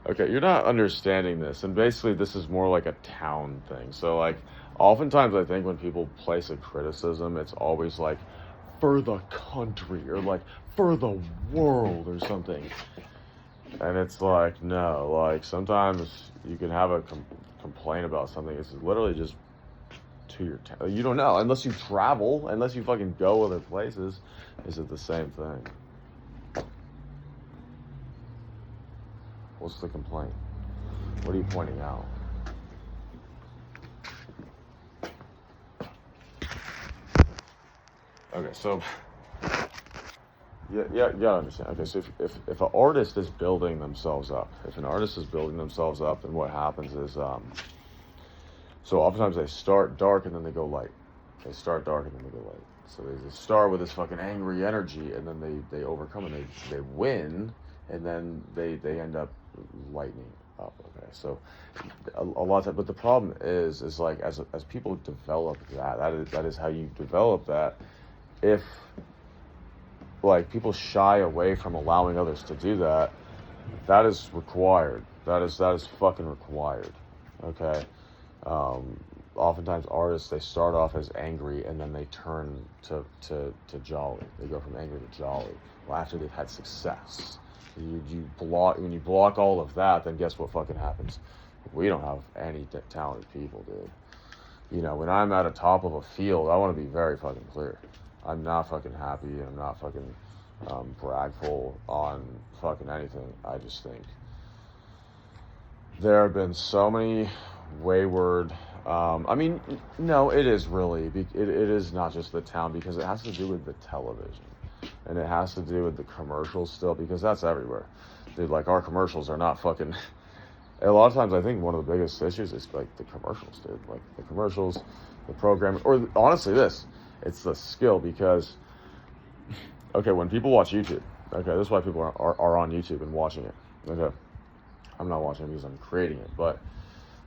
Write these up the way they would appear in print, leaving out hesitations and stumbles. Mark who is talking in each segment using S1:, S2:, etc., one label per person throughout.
S1: Okay, you're not understanding this, and basically this is more like a town thing. So like, oftentimes I think when people place a criticism, it's always like for the country or like for the world or something. And it's like, no, like sometimes you can have a complaint about something. It's literally just to your town. You don't know unless you travel, unless you fucking go other places. Is it the same thing? What's the complaint? What are you pointing out? Okay, so yeah, you gotta understand. Okay, so if an artist is building themselves up, if an artist is building themselves up, then what happens is, so oftentimes they start dark and then they go light. They start dark and then they go light. So they start with this fucking angry energy, and then they overcome and they win, and then they end up lightening up. Okay, so a lot of time, but the problem is like as people develop that is how you develop that. If like people shy away from allowing others to do that, that is required. That is fucking required. Okay. Oftentimes artists, they start off as angry and then they turn to jolly. They go from angry to jolly. Well, after they've had success, you block when you block all of that. Then guess what fucking happens? We don't have any talented people, dude. You know, when I'm at a top of a field, I want to be very fucking clear. I'm not fucking happy. I'm not fucking bragful on fucking anything. I just think there have been so many wayward. I mean, no, it is really. It is not just the town, because it has to do with the television, and it has to do with the commercials still, because that's everywhere, dude. Like our commercials are not fucking. A lot of times, I think one of the biggest issues is like the commercials, dude. Like the commercials, the programming, or honestly, it's the skill, because okay, when people watch YouTube, okay, this is why people are on YouTube and watching it. Okay, I'm not watching it because I'm creating it, but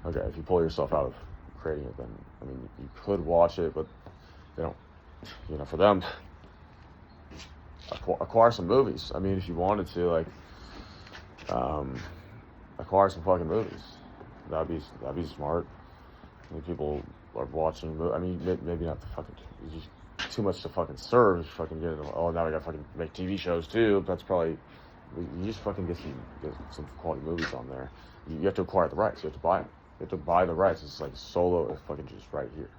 S1: okay, if you pull yourself out of creating it, then I mean you could watch it, but they don't. You know, for them, acquire some movies. I mean, if you wanted to, like, acquire some fucking movies, that'd be smart. I mean, people are watching. I mean, maybe not the fucking. It's just too much to fucking serve. Fucking get it. Oh, now we got to fucking make TV shows too. That's probably. You just fucking get some quality movies on there. You have to acquire the rights. You have to buy them. You have to buy the rights. It's like Solo, it's fucking just right here.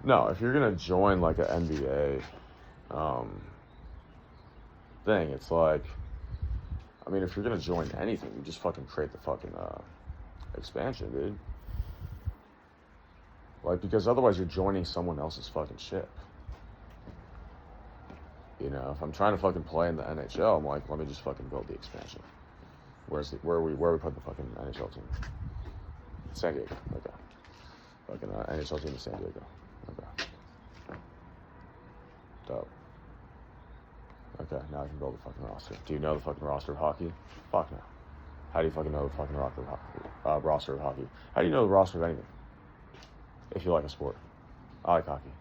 S1: No, if you're gonna join like an NBA thing, it's like, I mean, if you're gonna join anything, you just fucking create the fucking expansion, dude. Like, because otherwise you're joining someone else's fucking ship. You know, if I'm trying to fucking play in the NHL, I'm like, let me just fucking build the expansion. Where we put the fucking NHL team? San Diego. Okay. Fucking NHL team in San Diego. Okay. Dope. Okay, now I can build the fucking roster. Do you know the fucking roster of hockey? Fuck no. How do you fucking know the fucking roster of hockey? How do you know the roster of anything? If you like a sport. I like hockey.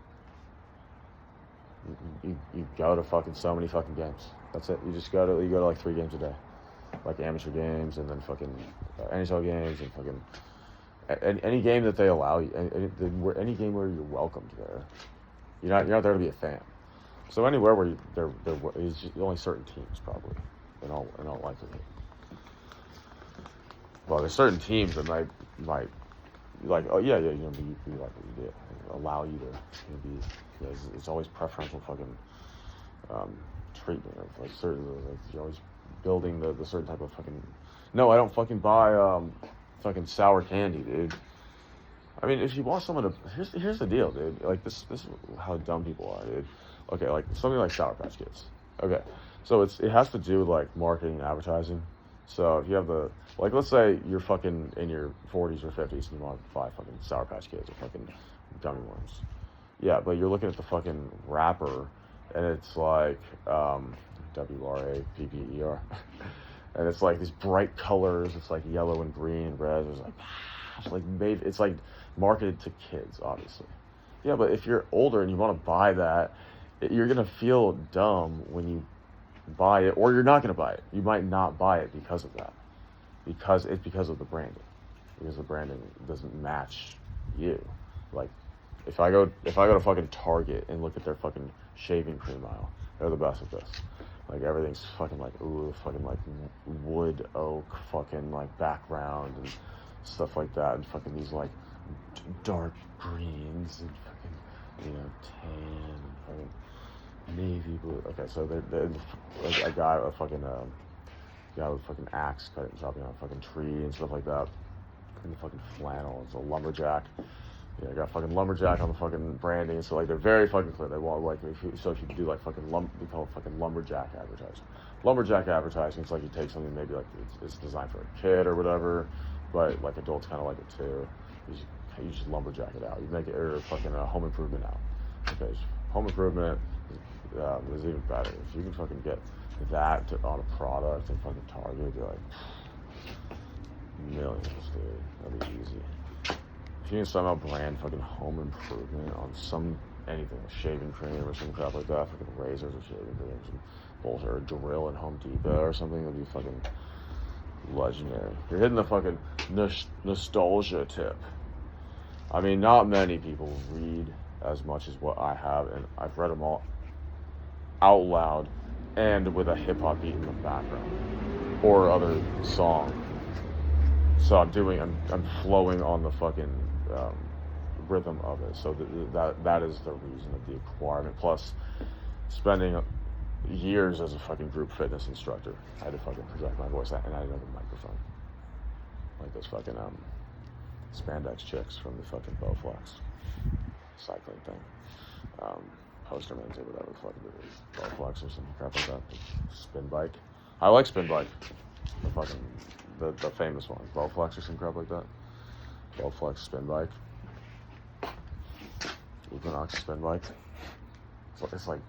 S1: You go to fucking so many fucking games. That's it. You go to like 3 games a day, like amateur games, and then fucking NHL games, and fucking any game that they allow you, any game where you're welcomed there. You're not there to be a fan. So anywhere where there's only certain teams, probably, in all likelihood. Well, there's certain teams that might like, oh yeah, you know, be like what you did, allow you to be. You know, it's always preferential fucking treatment of like certain. Like, you're always building the certain type of fucking. No, I don't fucking buy fucking sour candy, dude. I mean, if you want someone to, here's the deal, dude. Like this is how dumb people are, dude. Okay, like something like Sour Patch Kids. Okay, so it has to do with like marketing and advertising. So if you have like, let's say you're fucking in your 40s or 50s and you want to buy fucking Sour Patch Kids or fucking gummy worms. Yeah, but you're looking at the fucking wrapper, and it's like WRAPPER, and it's like these bright colors. It's like yellow and green and red. It's like marketed to kids, obviously. Yeah, but if you're older and you want to buy that, you're gonna feel dumb when you buy it, or you're not gonna buy it. You might not buy it because of that, because of the branding, because the branding doesn't match you. Like, if I go to fucking Target and look at their fucking shaving cream aisle, they're the best at this. Like, everything's fucking like, ooh, fucking like wood oak fucking like background and stuff like that, and fucking these like dark greens and fucking, you know, tan and fucking navy blue. Okay, so they're like a guy with fucking axe chopping on a fucking tree and stuff like that. And the fucking flannel, it's a lumberjack. I got fucking lumberjack on the fucking branding, so like they're very fucking clear. They want like if you do like fucking we call it fucking lumberjack advertising. Lumberjack advertising, it's like you take something maybe like it's designed for a kid or whatever, but like adults kind of like it too. You just lumberjack it out. You make it or fucking home improvement out. Okay, home improvement is even better. If you can fucking get that on a product and fucking Target, you're like millions, dude. That'd be easy. If you can somehow brand fucking home improvement on anything, like shaving cream or some crap like that, fucking razors or shaving cream, some bullshit, or a drill at Home Depot or something, that'd be fucking legendary. You're hitting the fucking nostalgia tip. I mean, not many people read as much as what I have, and I've read them all out loud and with a hip-hop beat in the background or other song. So I'm flowing on the fucking rhythm of it. So that is the reason of the acquirement. Plus, spending years as a fucking group fitness instructor, I had to fucking project my voice, and I didn't have a microphone. Like those fucking spandex chicks from the fucking Bowflex cycling thing. Postermans or whatever the fuck it is. Bowflex or some crap like that. Spin bike. I like spin bike. The fucking the famous one, Bowflex or some crap like that. Bowflex spin bike. Equinox spin bike. It's like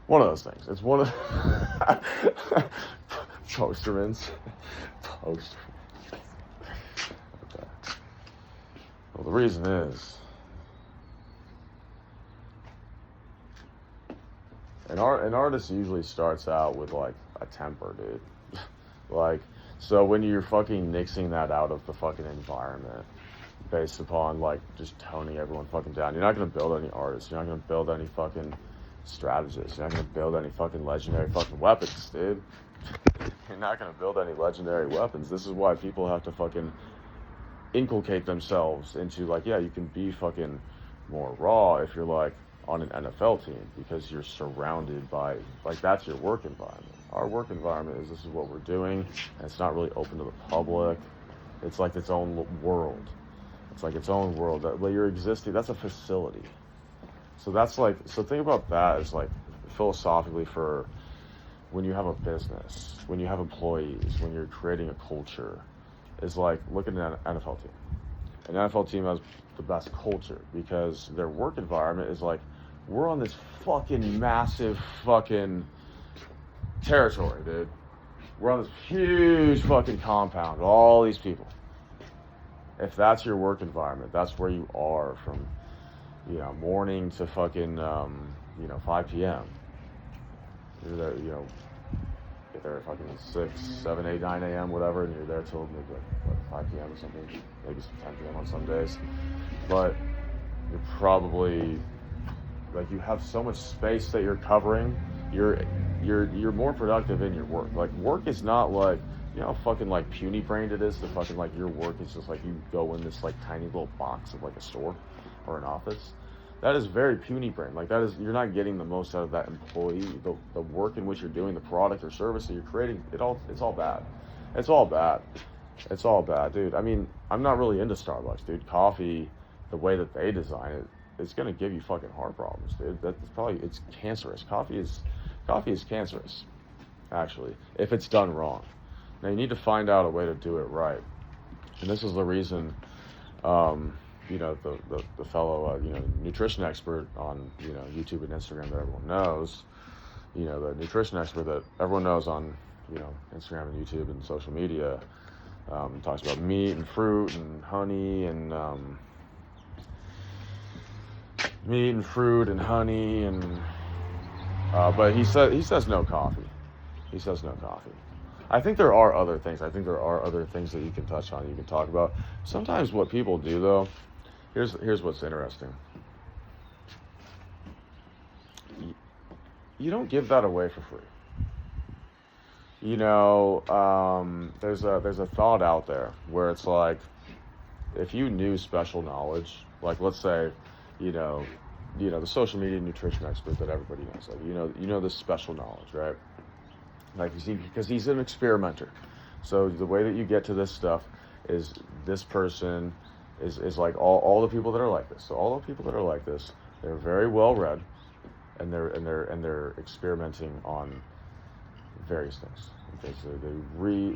S1: one of those things. It's one of Postermans. Postermans. Okay. Well, the reason is an artist usually starts out with like a temper, dude. Like, so when you're fucking nixing that out of the fucking environment based upon like just toning everyone fucking down, you're not gonna build any artists, you're not gonna build any fucking strategists, you're not gonna build any fucking legendary fucking weapons, dude. You're not gonna build any legendary weapons. This is why people have to fucking inculcate themselves into like, yeah, you can be fucking more raw if you're like on an NFL team, because you're surrounded by, like, that's your work environment. Our work environment is, this is what we're doing, and it's not really open to the public. It's like its own world. It's like its own world. That, well, you're existing, that's a facility. So that's like, so think about that as like philosophically for when you have a business, when you have employees, when you're creating a culture, is like, look at an NFL team. An NFL team has the best culture because their work environment is like, we're on this fucking massive fucking territory, dude. We're on this huge fucking compound, all these people. If that's your work environment, that's where you are from, you know, morning to fucking, 5 p.m. You're there, you know, get there at fucking 6, 7, 8, 9 a.m., whatever, and you're there till maybe like 5 p.m. or something, maybe 10 p.m. on some days. But you're probably, like, you have so much space that you're covering, you're more productive in your work. Like, work is not like, you know how fucking like puny brained it is to fucking like your work is just like you go in this like tiny little box of like a store or an office. That is very puny brain. Like, that is, you're not getting the most out of that employee, the work in which you're doing, the product or service that you're creating. It's all bad. It's all bad. It's all bad, dude. I mean, I'm not really into Starbucks, dude. Coffee, the way that they design it, it's gonna give you fucking heart problems, dude. It's cancerous. Coffee is cancerous, actually, if it's done wrong. Now, you need to find out a way to do it right. And this is the reason, the fellow, nutrition expert on, YouTube and Instagram that everyone knows, the nutrition expert that everyone knows on, Instagram and YouTube and social media, talks about meat and fruit and honey and, But he says no coffee. He says no coffee. I think there are other things. I think there are other things that you can touch on, you can talk about. Sometimes what people do though, here's what's interesting. You don't give that away for free. You know, there's a thought out there where it's like, if you knew special knowledge, like let's say, you know, the social media nutrition expert that everybody knows, like you know this special knowledge, right? Like you see, because he's an experimenter. So the way that you get to this stuff is this person is like all the people that are like this. So all the people that are like this, they're very well read, and they're experimenting on various things. Okay, so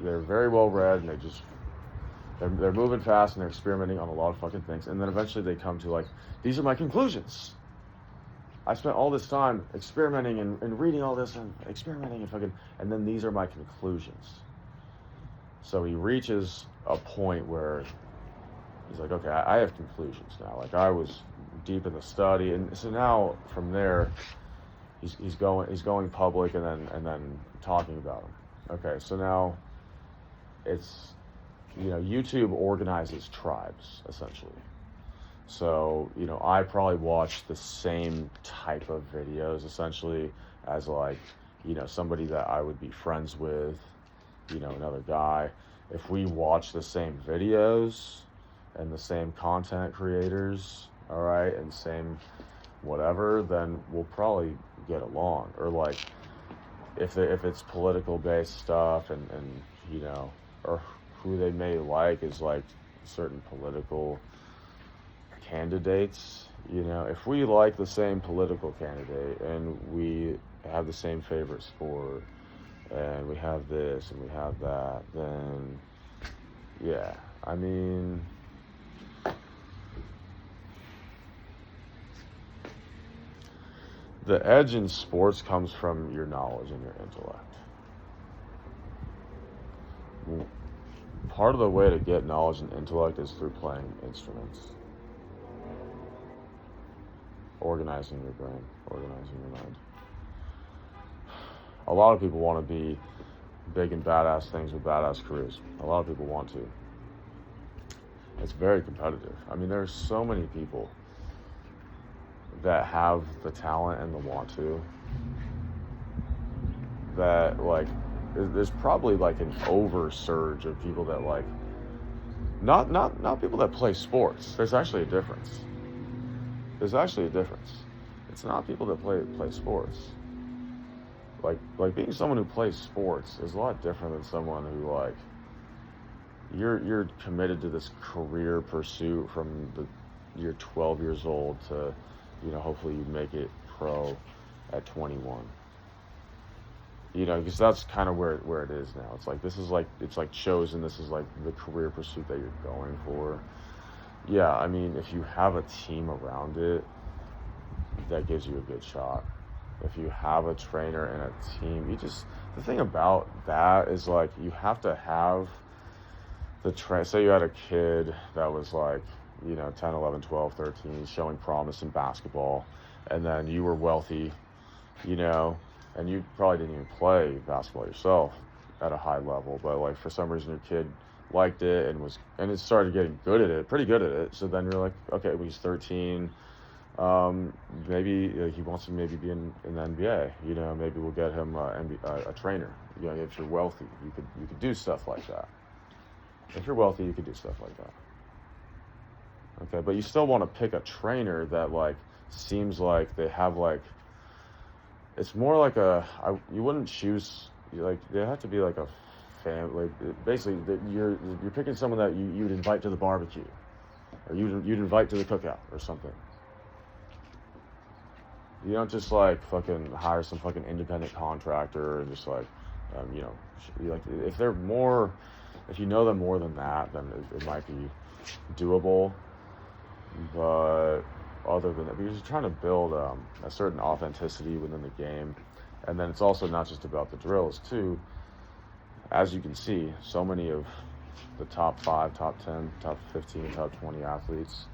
S1: they're very well read, and they're moving fast, and they're experimenting on a lot of fucking things, and then eventually they come to like, these are my conclusions. I spent all this time experimenting and reading all this and experimenting and fucking, and then these are my conclusions. So he reaches a point where he's like, okay, I have conclusions now. Like I was deep in the study, and so now from there, he's going public and then talking about them. Okay, so now it's, YouTube organizes tribes essentially. So, I probably watch the same type of videos essentially as like, somebody that I would be friends with, another guy. If we watch the same videos and the same content creators, all right, and same whatever, then we'll probably get along. Or like, if it's political based stuff and or who they may like is like certain political candidates, if we like the same political candidate and we have the same favorite sport and we have this and we have that, then yeah, I mean, the edge in sports comes from your knowledge and your intellect. Part of the way to get knowledge and intellect is through playing instruments. Organizing your brain, organizing your mind. A lot of people want to be big and badass things with badass careers. A lot of people want to. It's very competitive. I mean, there's so many people that have the talent and the want to, that like there's probably like an over surge of people that like not people that play sports. There's actually a difference. It's not people that play sports. Like being someone who plays sports is a lot different than someone who like you're committed to this career pursuit from you're 12 years old to hopefully you make it pro at 21. Because that's kind of where it is now. It's like it's like chosen. This is like the career pursuit that you're going for. Yeah, I mean, if you have a team around it, that gives you a good shot. If you have a trainer and a team, the thing about that is like, you have to have say you had a kid that was like, 10, 11, 12, 13, showing promise in basketball, and then you were wealthy, and you probably didn't even play basketball yourself at a high level, but like for some reason your kid liked it and it started getting pretty good at it. So then you're like, okay, well, he's 13. Maybe he wants to maybe be in the NBA. Maybe we'll get him a trainer. If you're wealthy, you could do stuff like that. If you're wealthy, you could do stuff like that. Okay, but you still want to pick a trainer that like seems like they have like, it's more like you wouldn't choose, like they have to be like a family. Basically, you're picking someone that you'd invite to the barbecue, or you'd invite to the cookout or something. You don't just like fucking hire some fucking independent contractor and just like, like if you know them more than that, then it might be doable. But other than that, because you're trying to build a certain authenticity within the game, and then it's also not just about the drills too. As you can see, so many of the top 5, top 10, top 15, top 20 athletes,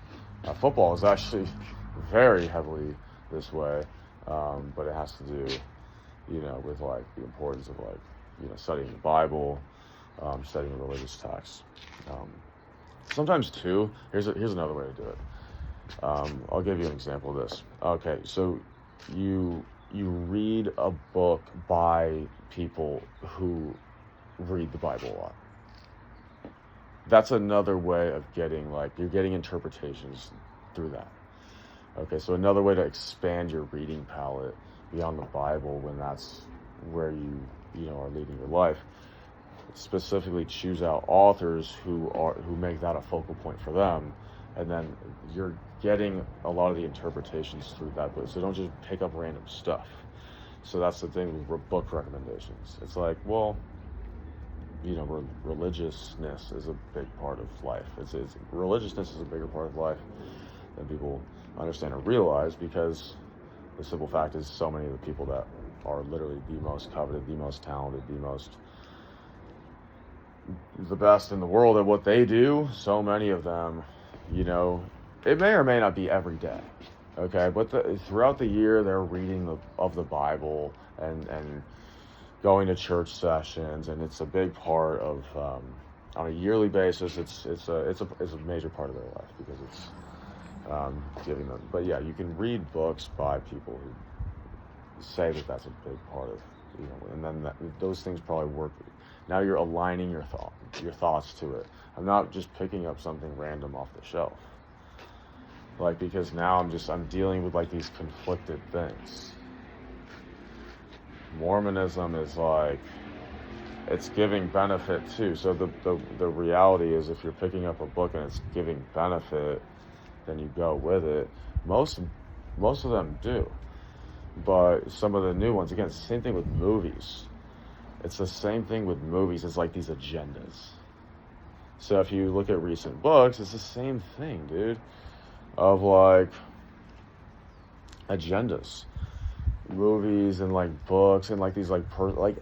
S1: football is actually very heavily this way, but it has to do with like the importance of like, studying the Bible, studying religious texts. Sometimes too, here's another way to do it. I'll give you an example of this. Okay, so you read a book by people who read the Bible a lot. That's another way of getting, like, you're getting interpretations through that. Okay, so another way to expand your reading palette beyond the Bible, when that's where you are leading your life, specifically choose out authors who make that a focal point for them, and then you're getting a lot of the interpretations through that book. So don't just pick up random stuff. So that's the thing with book recommendations. It's like, well, religiousness is a big part of life. Religiousness is a bigger part of life than people understand or realize, because the simple fact is so many of the people that are literally the most coveted, the most talented, the best in the world at what they do, so many of them, it may or may not be every day, okay, but throughout the year they're reading of the Bible and going to church sessions, and it's a big part of, on a yearly basis, it's a major part of their life, because it's giving them. But yeah, you can read books by people who say that that's a big part of, and then those things probably work. Now you're aligning your thoughts to it. I'm not just picking up something random off the shelf. Like, because now I'm dealing with like these conflicted things. Mormonism is like, it's giving benefit too. So the reality is, if you're picking up a book and it's giving benefit, then you go with it. Most of them do. But some of the new ones, again, same thing with movies. It's the same thing with movies. It's like these agendas. So if you look at recent books, it's the same thing, dude. Of like agendas. Movies and like books and like these like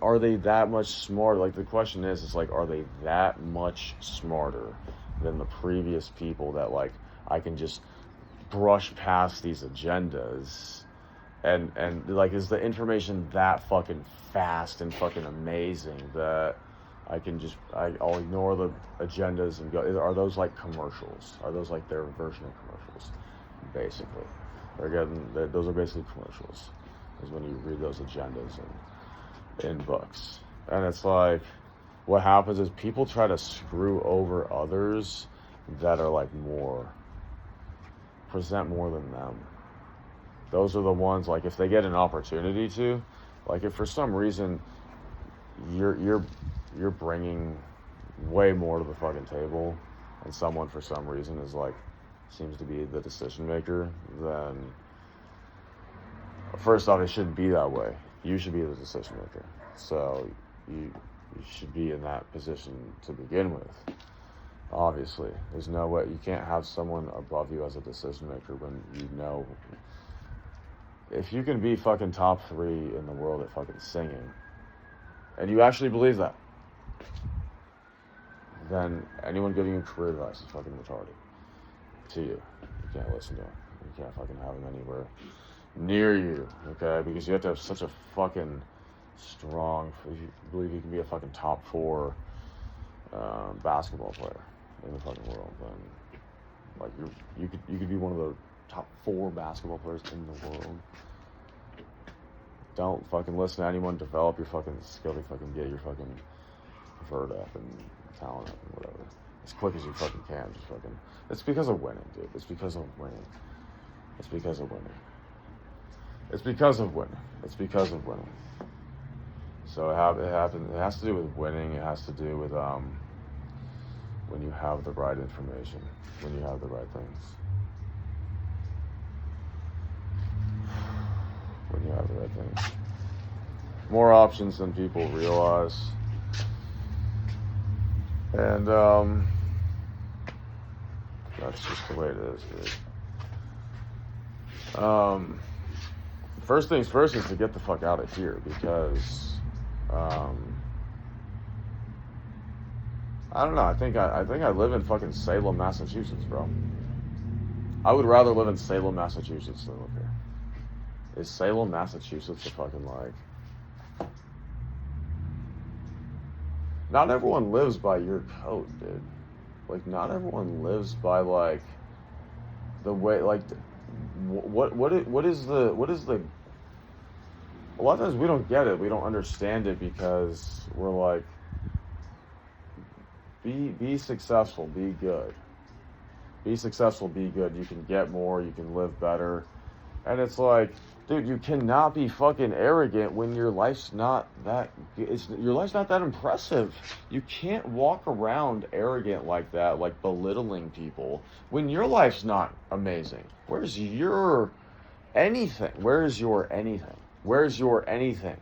S1: are they that much smarter? Like, the question is like, are they that much smarter than the previous people that like I can just brush past these agendas? And like, is the information that fucking fast and fucking amazing that I'll ignore the agendas and go? Are those like commercials? Are those like their version of commercials? Basically, those are basically commercials. Is when you read those agendas in books, and it's like, what happens is people try to screw over others that are like present more than them. Those are the ones, like, if they get an opportunity to, like, if for some reason you're bringing way more to the fucking table, and someone for some reason is like, seems to be the decision maker, then first off, it shouldn't be that way. You should be the decision maker. So you should be in that position to begin with. Obviously, there's no way you can't have someone above you as a decision maker when if you can be fucking top 3 in the world at fucking singing, and you actually believe that, then anyone giving you career advice is fucking retarded to you. You can't listen to them. You can't fucking have them anywhere near you, okay? Because you have to have such a fucking strong, if you believe you can be a fucking top 4 basketball player in the fucking world, then like you could be one of the top 4 basketball players in the world. Don't fucking listen to anyone. Develop your fucking skill to fucking get your fucking vert up and talent up and whatever as quick as you fucking can. Just fucking. It's because of winning, dude. It's because of winning. It's because of winning. It's because of winning. It's because of winning. So it has to do with winning. It has to do with when you have the right information, when you have the right things. When you have the right things. More options than people realize. And that's just the way it is, dude. First things first is to get the fuck out of here, because I don't know, I think I live in fucking Salem, Massachusetts, bro. I would rather live in Salem, Massachusetts than live here. Is Salem, Massachusetts a fucking like Not everyone lives by your code, dude. Like, not everyone lives by, like, the way, like, what is the, a lot of times we don't get it, we don't understand it because we're like, be successful, be good. Be successful, be good. You can get more, you can live better. And it's like, dude, you cannot be fucking arrogant when your life's not that, your life's not that impressive. You can't walk around arrogant like that, like belittling people, when your life's not amazing. Where's your anything? Where's your anything? Where's your anything?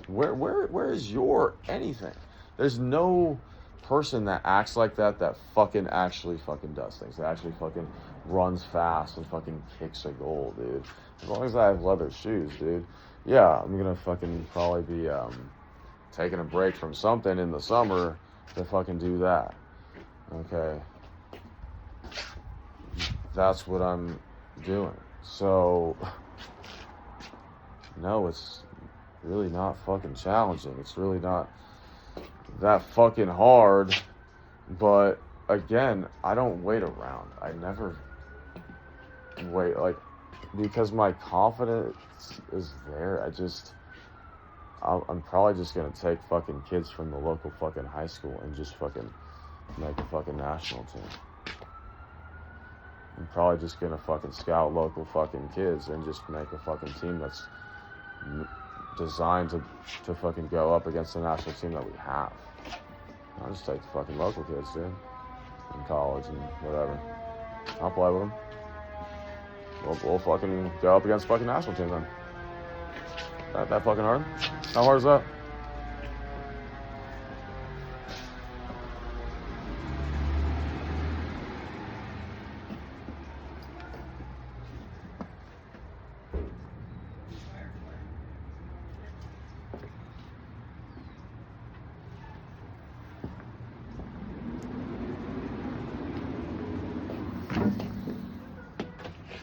S1: Where is your anything? There's no person that acts like that fucking actually fucking does things, that actually fucking runs fast and fucking kicks a goal, dude. As long as I have leather shoes, dude. Yeah, I'm gonna fucking probably be taking a break from something in the summer to fucking do that. Okay. That's what I'm doing. So, no, it's really not fucking challenging. It's really not that fucking hard. But again, I don't wait around. I never wait, like, because my confidence is there. I'm probably just gonna take fucking kids from the local fucking high school and just fucking make a fucking national team. I'm probably just gonna fucking scout local fucking kids and just make a fucking team that's designed to fucking go up against the national team that we have. I'll just take the fucking local kids, dude, in college and whatever. I'll play with them. We'll fucking go up against fucking national team then. That fucking hard? How hard is that?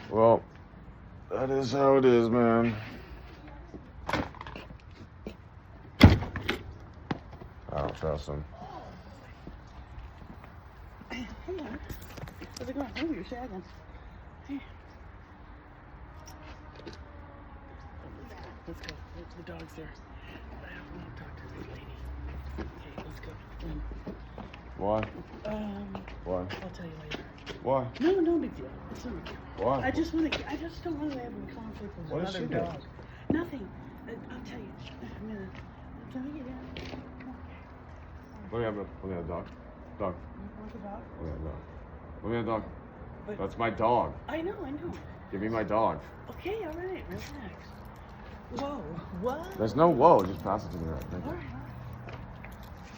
S1: Well, that is how it is, man. I don't trust him.
S2: Hey, how's it going? Oh, you're shagging. Hey. Let's go. The dog's there. I want to talk to this lady. Okay, let's go.
S1: Why? Why?
S2: I'll tell you later.
S1: Why?
S2: No big deal. It's no big deal.
S1: Why?
S2: I just don't want to have a conflict with
S1: What is
S2: another
S1: she doing?
S2: dog. Nothing. I'll tell you. I'm gonna. Can we get down?
S1: Let me have a dog. Dog.
S2: You want the dog?
S1: Let me have a dog. Let me have a dog.
S2: But
S1: That's my dog.
S2: I know.
S1: Give me my dog.
S2: Okay, all right. Relax. Whoa. What?
S1: There's no whoa. Just pass it to me right. Thank you.
S2: All right.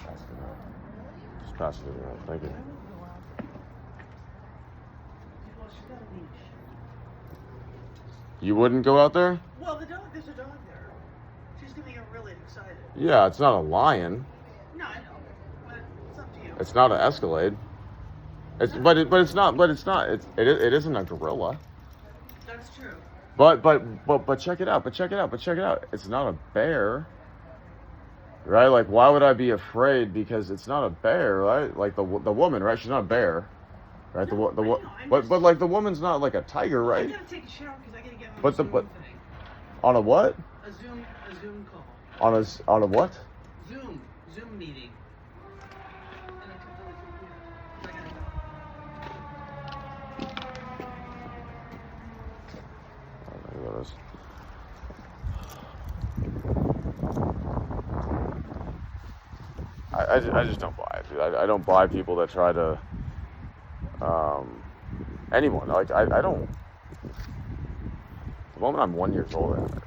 S1: Pass it to me right. Just pass it to me right. Thank you.
S2: I will go out there. Well, she's got a leash.
S1: You wouldn't go out there?
S2: Well, there's a dog there. She's gonna get really excited.
S1: Yeah, it's not a lion.
S2: No, I know, but it's up to you.
S1: It's not an Escalade. It isn't a gorilla.
S2: That's true.
S1: But check it out. It's not a bear. Right? Like, why would I be afraid? Because it's not a bear, right? Like the woman, right? She's not a bear, right?
S2: No,
S1: But like the woman's not like a tiger,
S2: I
S1: right?
S2: gotta take a shower because I gotta get on
S1: But
S2: a
S1: the-
S2: Zoom
S1: but-
S2: thing.
S1: On a what?
S2: A Zoom call.
S1: On a what?
S2: Zoom meeting. And I completely forgot. I gotta go.
S1: Look at this. I just don't buy it, dude. I don't buy people that try to anyone. Like I don't. The moment I'm 1 year old,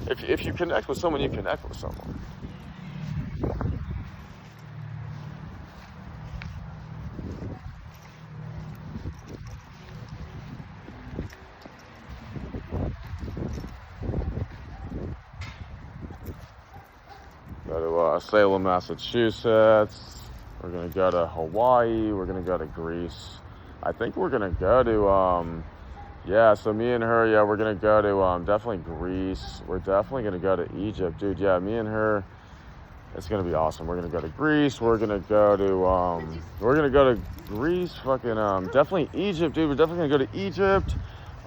S1: if you connect with someone, you connect with someone. Go to Salem, Massachusetts. We're gonna go to Hawaii. We're gonna go to Greece. I think we're gonna go to Yeah, so me and her, yeah, we're gonna go to definitely Greece. We're definitely gonna go to Egypt, dude. Yeah, me and her, it's gonna be awesome. We're gonna go to Greece. We're gonna go to Greece. Fucking definitely Egypt, dude. We're definitely gonna go to Egypt.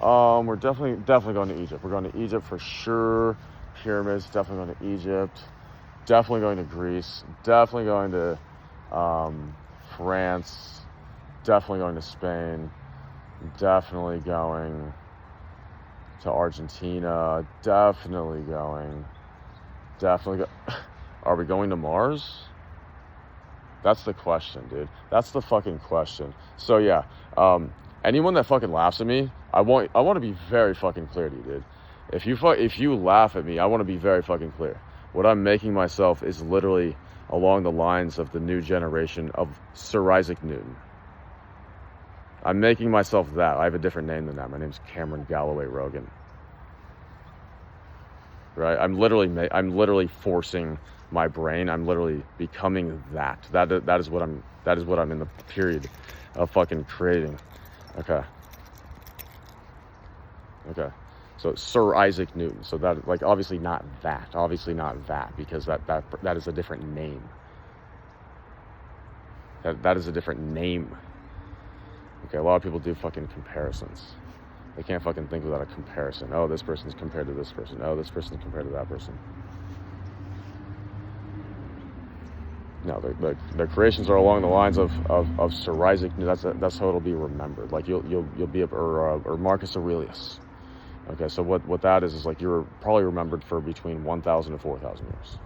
S1: We're definitely going to Egypt. We're going to Egypt for sure. Pyramids, definitely going to Egypt. Definitely going to Greece. Definitely going to France. Definitely going to Spain. Definitely going to Argentina. Definitely going. Are we going to Mars? That's the question, dude. That's the fucking question. So yeah, anyone that fucking laughs at me, I want to be very fucking clear to you, dude. If you laugh at me, I want to be very fucking clear. What I'm making myself is literally along the lines of the new generation of Sir Isaac Newton. I'm making myself that. I have a different name than that. My name's Cameron Galloway Rogan. Right? I'm literally forcing my brain. I'm literally becoming that. That is what I'm in the period of fucking creating. Okay. So Sir Isaac Newton. So that, like, obviously not that. Obviously not that, because that is a different name. That is a different name. Okay, a lot of people do fucking comparisons. They can't fucking think without a comparison. Oh, this person's compared to this person. Oh, this person's compared to that person. No, the creations are along the lines of Sir Isaac Newton. That's how it'll be remembered. Like you'll be or Marcus Aurelius. Okay, so what that is like you're probably remembered for between 1,000 to 4,000 years.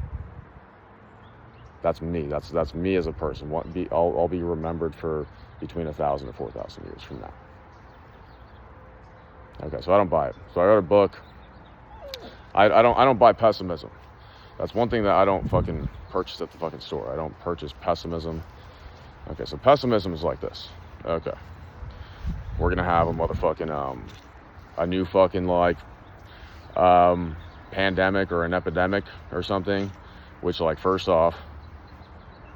S1: That's me. That's me as a person. I'll be remembered for between 1,000 to 4,000 years from now. Okay, so I don't buy it. So I wrote a book. I don't buy pessimism. That's one thing that I don't fucking purchase at the fucking store. I don't purchase pessimism. Okay, so pessimism is like this. Okay, we're gonna have a motherfucking a new fucking like pandemic or an epidemic or something. Which, like, first off,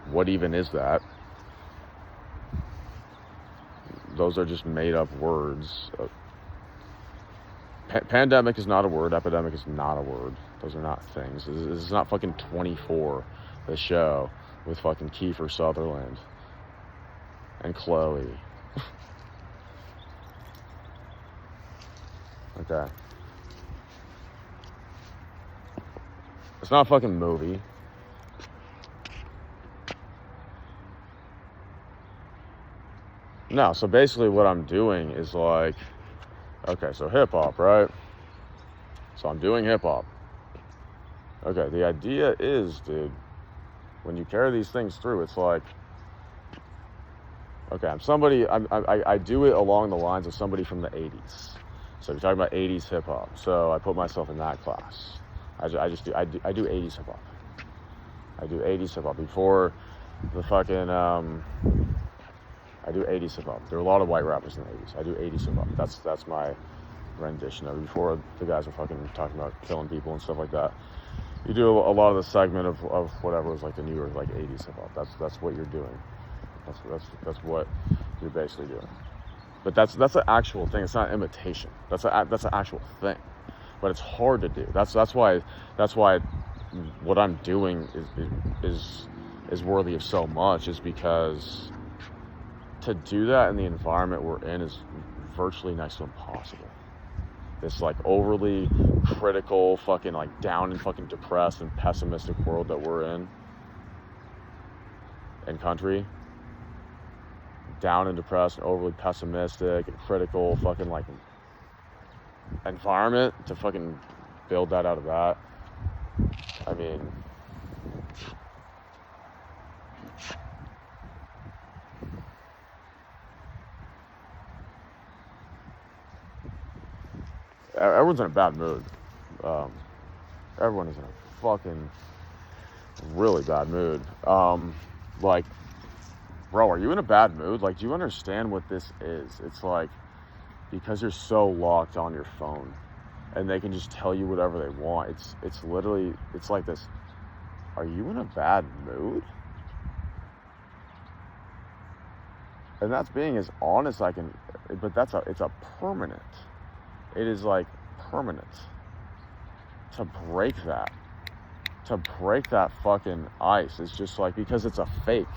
S1: what even is that? Those are just made up words. Pandemic is not a word. Epidemic is not a word. Those are not things. This is not fucking 24, the show with fucking Kiefer Sutherland and Chloe. Okay. It's not a fucking movie. No, so basically what I'm doing is like, okay, so hip hop, right? So I'm doing hip hop. Okay, the idea is, dude, when you carry these things through, it's like, okay, I do it along the lines of somebody from the 80s. So you're talking about 80s hip hop. So I put myself in that class. I do 80s hip hop. I do 80s hip hop before the fucking I do 80s hip hop. There are a lot of white rappers in the 80s. I do 80s hip hop. That's my rendition of it. Before the guys are fucking talking about killing people and stuff like that. You do a lot of the segment of whatever was like the newer like 80s hip hop. That's what you're doing. That's what you're basically doing. But that's an actual thing. It's not imitation. That's an actual thing. But it's hard to do. That's why what I'm doing is worthy of so much, is because to do that in the environment we're in is virtually next to impossible. This like overly critical, fucking like down and fucking depressed and pessimistic world that we're in and country. Down and depressed and overly pessimistic and critical fucking like environment, to fucking build that out of that. I mean, everyone's in a bad mood. Everyone is in a fucking really bad mood. Like, bro, are you in a bad mood? Like, do you understand what this is? It's like, because you're so locked on your phone and they can just tell you whatever they want. It's literally, it's like this. Are you in a bad mood? And that's being as honest I can, but it's a permanent. it is like permanent. To break that fucking ice is just like, because it's a fake.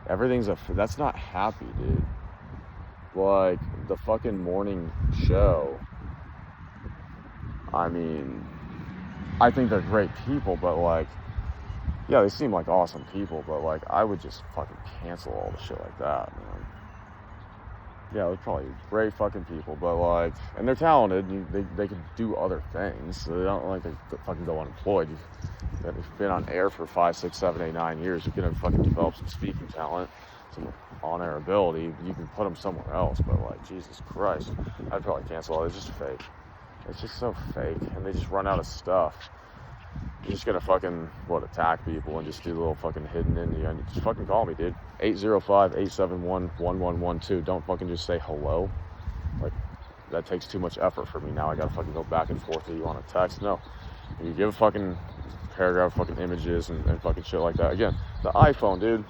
S1: Everything's that's not happy, dude. Like, the fucking morning show, I mean, I think they're great people, but like, yeah, they seem like awesome people, but like, I would just fucking cancel all the shit like that, man. Yeah, they're probably great fucking people, but like, and they're talented, and they can do other things, so they don't like to fucking go unemployed. You've been on air for 5, 6, 7, 8, 9 years. You can fucking develop some speaking talent, some on-air ability. You can put them somewhere else, but like, Jesus Christ, I'd probably cancel it. It's just fake. It's just so fake, and they just run out of stuff. You're just gonna fucking, attack people and just do a little fucking hidden in the end. Just fucking call me, dude. 805-871-1112. Don't fucking just say hello. Like, that takes too much effort for me. Now I gotta fucking go back and forth with you on a text. No. You give a fucking paragraph, fucking images and fucking shit like that. Again, the iPhone, dude,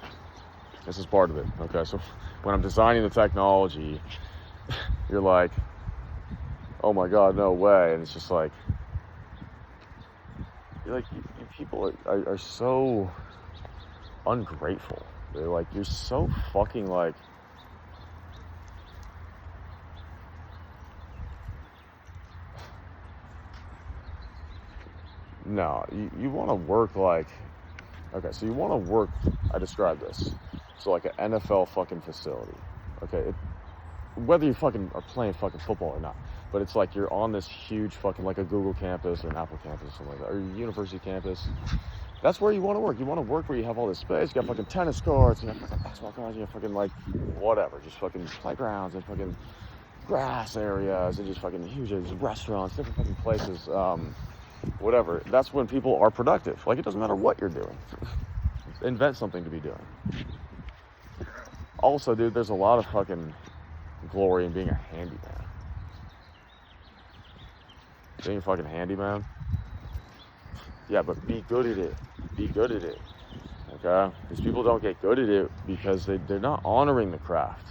S1: this is part of it. Okay, so when I'm designing the technology, you're like, oh my God, no way. And it's just like, people are so ungrateful. They're like, you're so fucking like, no, you want to work like, okay, so you want to work, I described this, so like an NFL fucking facility, okay, whether you fucking are playing fucking football or not, but it's like you're on this huge fucking, like a Google campus or an Apple campus or something like that, or a university campus. That's where you want to work. You want to work where you have all this space. You got fucking tennis courts, you got fucking basketball courts, you got fucking like whatever, just fucking playgrounds and fucking grass areas and just fucking huge restaurants, different fucking places, whatever. That's when people are productive. Like, it doesn't matter what you're doing. Invent something to be doing. Also, dude, there's a lot of fucking glory in being a handyman. Being a fucking handyman? Yeah, but be good at it. Be good at it. Okay? These people don't get good at it because they're not honoring the craft.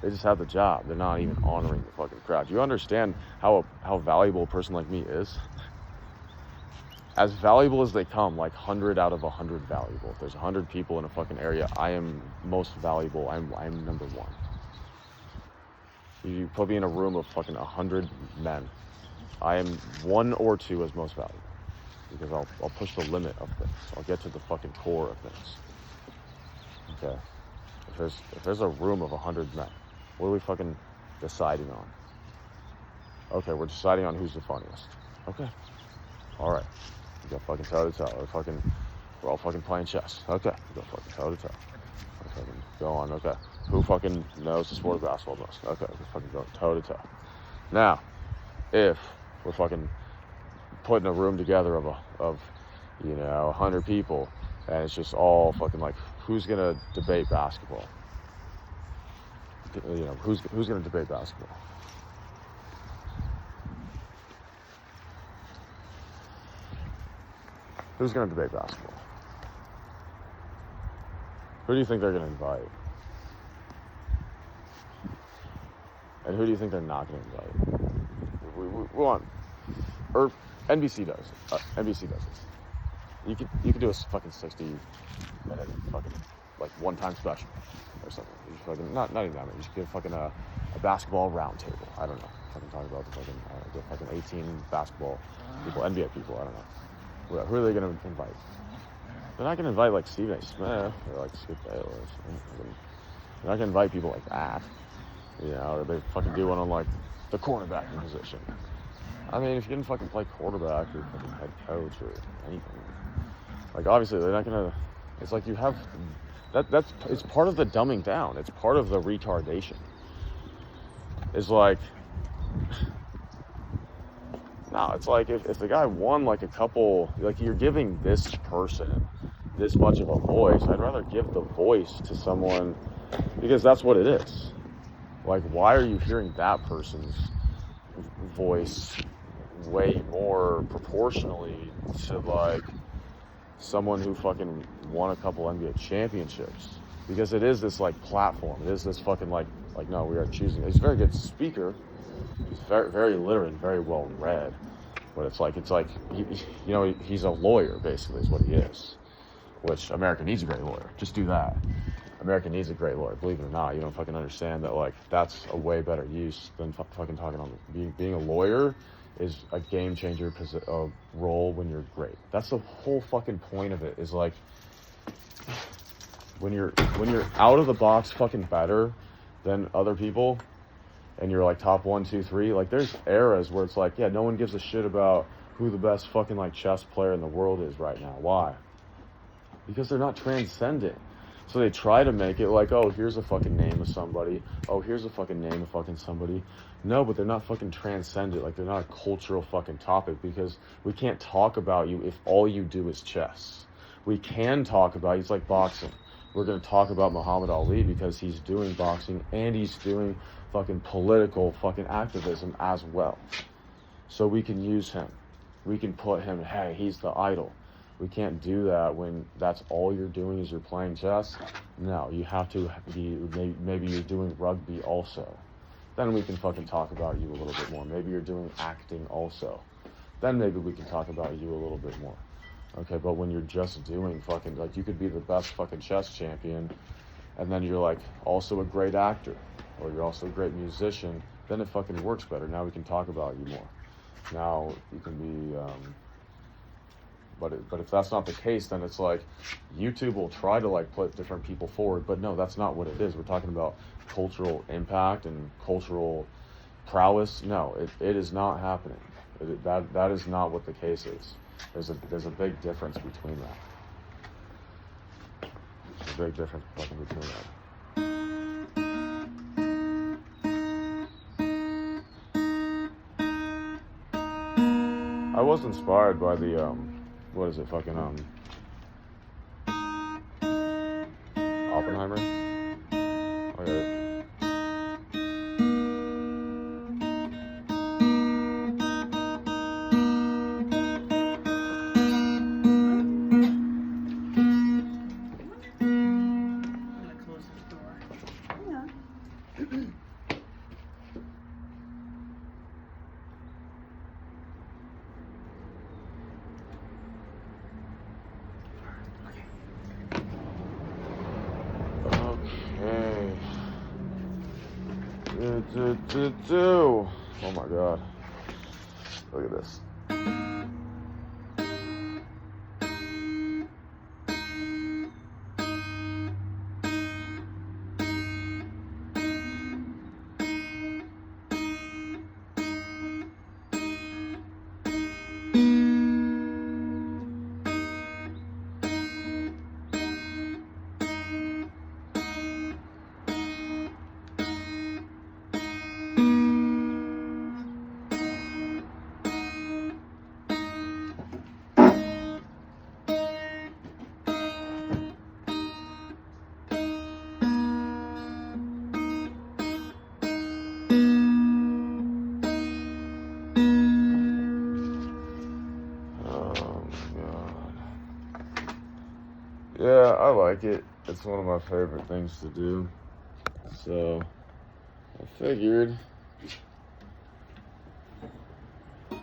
S1: They just have the job. They're not even honoring the fucking craft. You understand how valuable a person like me is? As valuable as they come, like 100 out of 100 valuable. If there's 100 people in a fucking area, I am most valuable. I'm number one. You put me in a room of fucking 100 men, I am 1 or 2 as most valuable. Because I'll push the limit of things. I'll get to the fucking core of things. Okay? If there's a room of 100 men, what are we fucking deciding on? Okay, we're deciding on who's the funniest. Okay. Alright. We go fucking toe to toe. We're all fucking playing chess. Okay. We go fucking toe to toe. Fucking go on. Okay. Who fucking knows the sport of basketball most? Okay. We fucking go toe to toe. Now, if we're fucking putting a room together of 100 people, and it's just all fucking like, who's gonna debate basketball? You know, who's gonna debate basketball? Who's gonna debate basketball? Who do you think they're gonna invite? And who do you think they're not gonna invite? We want, or NBC does. NBC does this. You could do a fucking 60-minute fucking like one-time special or something. You just fucking not even that. You just give fucking a basketball roundtable. I don't know. Fucking talk about the fucking 18 basketball people, NBA people. I don't know. Who are they gonna invite? They're not gonna invite like Stephen A. Smith or like Skip Bayless. They're not gonna invite people like that. You know, or they fucking do one on like the quarterbacking position. I mean, if you're gonna fucking play quarterback or fucking head coach or anything, like obviously they're not gonna. It's like you have it's part of the dumbing down. It's part of the retardation. It's like, no, it's like if the guy won like a couple, like you're giving this person this much of a voice, I'd rather give the voice to someone, because that's what it is. Like, why are you hearing that person's voice way more proportionally to like someone who fucking won a couple NBA championships? Because it is this like platform. It is this fucking like no, we are choosing. He's a very good speaker. He's very, very literate and very well read. But it's like he's a lawyer basically is what he is. Which America needs a great lawyer. Just do that. America needs a great lawyer. Believe it or not, you don't fucking understand that. Like that's a way better use than fucking talking on being a lawyer is a game changer role when you're great. That's the whole fucking point of it. Is like when you're out of the box fucking better than other people, and you're like top 1, 2, 3. Like there's eras where it's like, yeah, no one gives a shit about who the best fucking like chess player in the world is right now. Why? Because they're not transcendent. So they try to make it like, oh, here's a fucking name of somebody. Oh, here's a fucking name of fucking somebody. No, but they're not fucking transcendent. Like they're not a cultural fucking topic because we can't talk about you if all you do is chess. We can talk about you. It's like boxing. We're going to talk about Muhammad Ali because he's doing boxing and he's doing fucking political fucking activism as well. So we can use him. We can put him, hey, he's the idol. We can't do that when that's all you're doing is you're playing chess. No, you have to be, maybe you're doing rugby also. Then we can fucking talk about you a little bit more. Maybe you're doing acting also. Then maybe we can talk about you a little bit more. Okay, but when you're just doing fucking, like you could be the best fucking chess champion and then you're like also a great actor or you're also a great musician, then it fucking works better. Now we can talk about you more. Now you can be, but if that's not the case, then it's like YouTube will try to like put different people forward, but no, that's not what it is. We're talking about cultural impact and cultural prowess. No, it is not happening. That is not what the case is. There's a big difference between that. There's a big difference fucking between that. I was inspired by the what is it, fucking Oppenheimer? Okay. Oh my god. Look at this. Yeah, I like it. It's one of my favorite things to do. So, I figured. What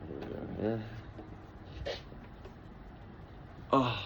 S1: are we doing here? Oh.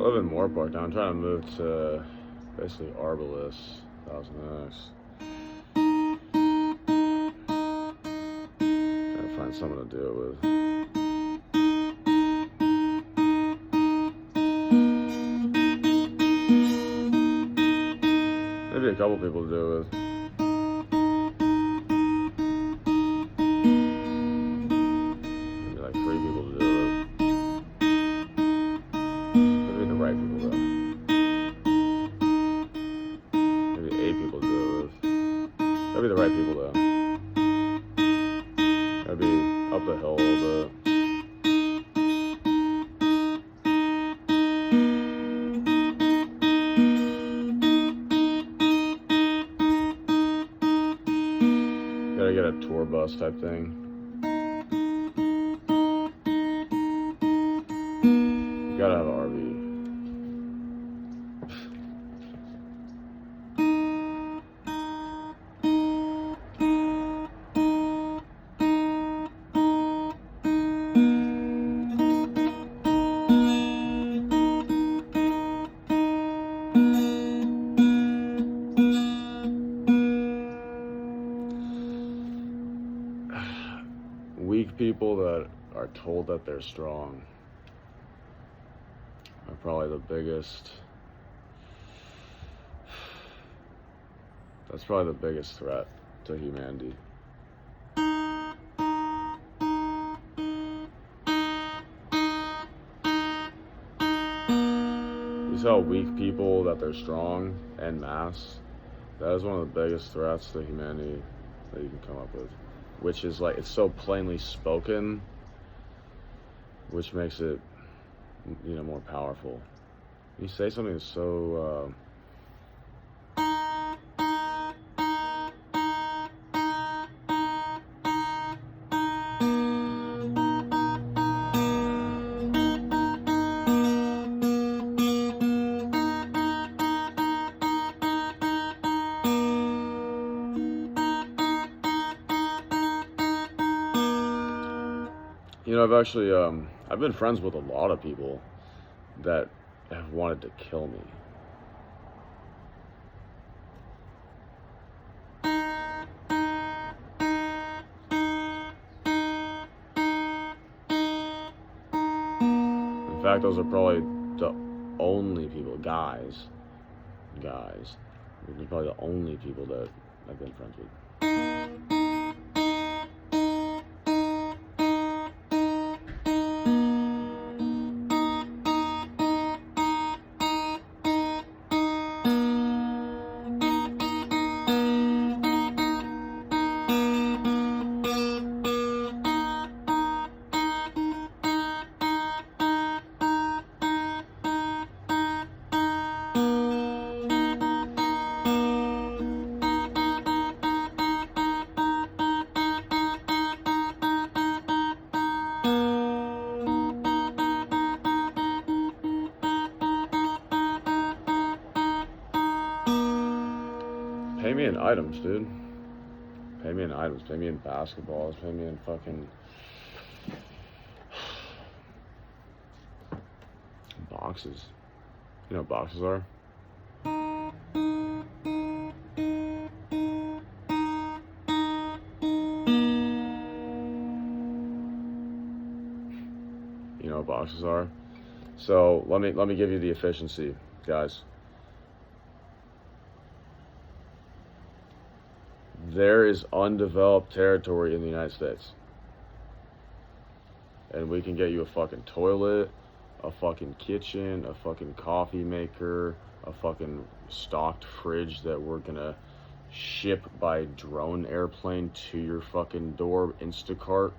S1: live in Moore Park now. I'm trying to move to basically Arbalest, Thousand Oaks. Trying to find someone to do it with. Maybe a couple people to do it with. Maybe like 3 people to do it with. Maybe the right people though. Maybe 8 people to do it with. Maybe the right people though. Maybe up the hill a little bit. Gotta get a tour bus type thing. You gotta have an RV. Weak people that are told that they're strong are probably the biggest. That's probably the biggest threat to humanity. You tell weak people that they're strong en masse. That is one of the biggest threats to humanity that you can come up with. Which is like, it's so plainly spoken, which makes it, you know, more powerful. You say something that's so, you know, I've actually, I've been friends with a lot of people that have wanted to kill me. In fact, those are probably the only people, guys, these are probably the only people that I've been friends with. Pay me in items, dude. Pay me in items. Pay me in basketballs. Pay me in fucking boxes. You know what boxes are? You know what boxes are? So let me give you the efficiency, guys. There is undeveloped territory in the United States. And we can get you a fucking toilet, a fucking kitchen, a fucking coffee maker, a fucking stocked fridge that we're gonna ship by drone airplane to your fucking door, Instacart.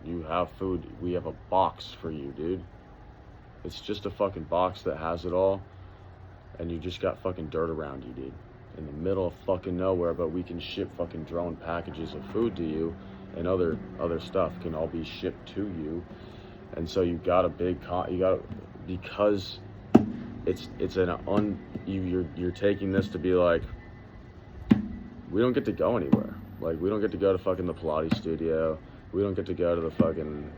S1: You have food. We have a box for you, dude. It's just a fucking box that has it all. And you just got fucking dirt around you, dude. In the middle of fucking nowhere, but we can ship fucking drone packages of food to you, and other stuff can all be shipped to you. And so you've got a big because you're taking this to be like, we don't get to go anywhere. Like, we don't get to go to fucking the Pilates studio. We don't get to go to the fucking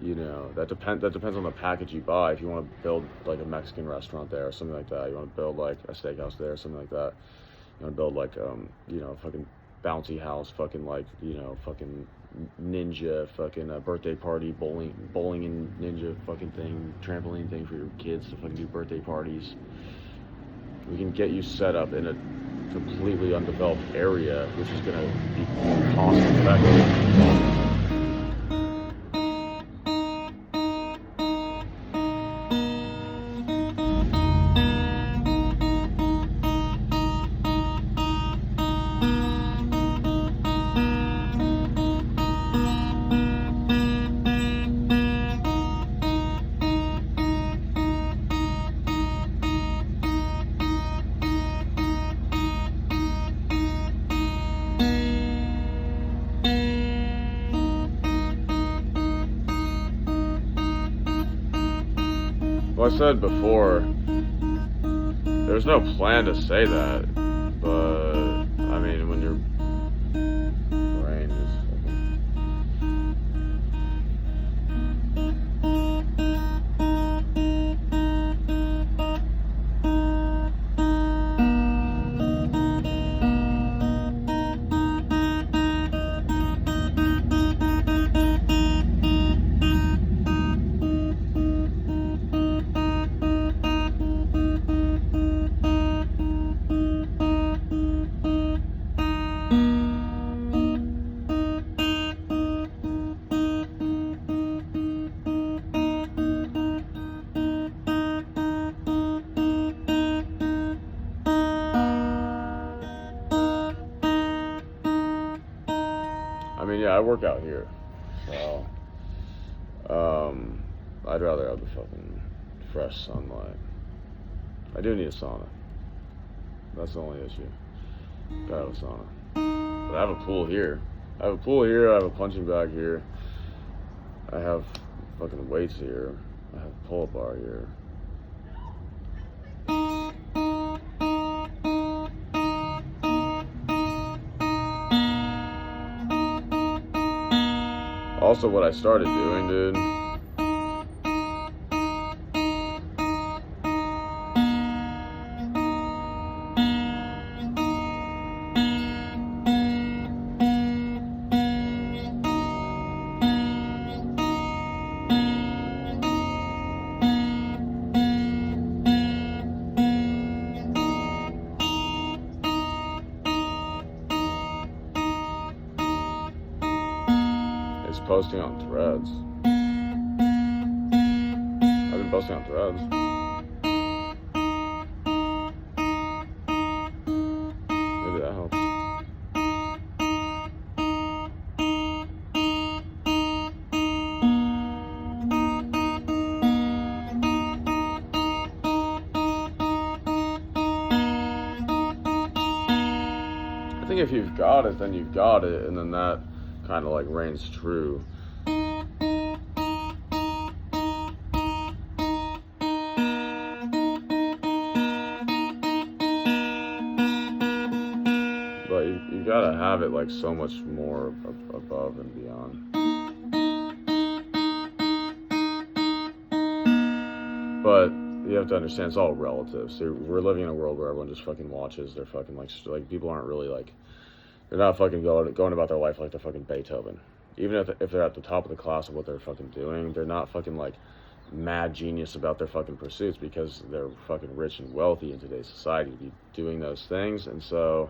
S1: you know, that depends on the package you buy. If you want to build like a Mexican restaurant there or something like that, you want to build like a steakhouse there or something like that, you want to build like you know, fucking bouncy house, fucking like, you know, fucking ninja, fucking birthday party, bowling and ninja fucking thing, trampoline thing for your kids to fucking do birthday parties. We can get you set up in a completely undeveloped area, which is going to be cost effective. Well, I said before, there's no plan to say that, but I mean, when your brain is I mean, yeah, I work out here, so I'd rather have the fucking fresh sunlight. I do need a sauna. That's the only issue. Gotta have a sauna. But I have a pool here. I have a punching bag here. I have fucking weights here. I have a pull-up bar here. Also, what I started doing, dude, is posting on Threads. I've been posting on Threads. Maybe that helps. I think if you've got it, then you've got it, and then that kind of like reigns true. But you gotta have it like so much more above and beyond. But you have to understand it's all relative. So we're living in a world where everyone just fucking watches. They're fucking like people aren't really like, they're not fucking going about their life like they're fucking Beethoven. Even if they're at the top of the class of what they're fucking doing, they're not fucking like mad genius about their fucking pursuits because they're fucking rich and wealthy in today's society to be doing those things. And so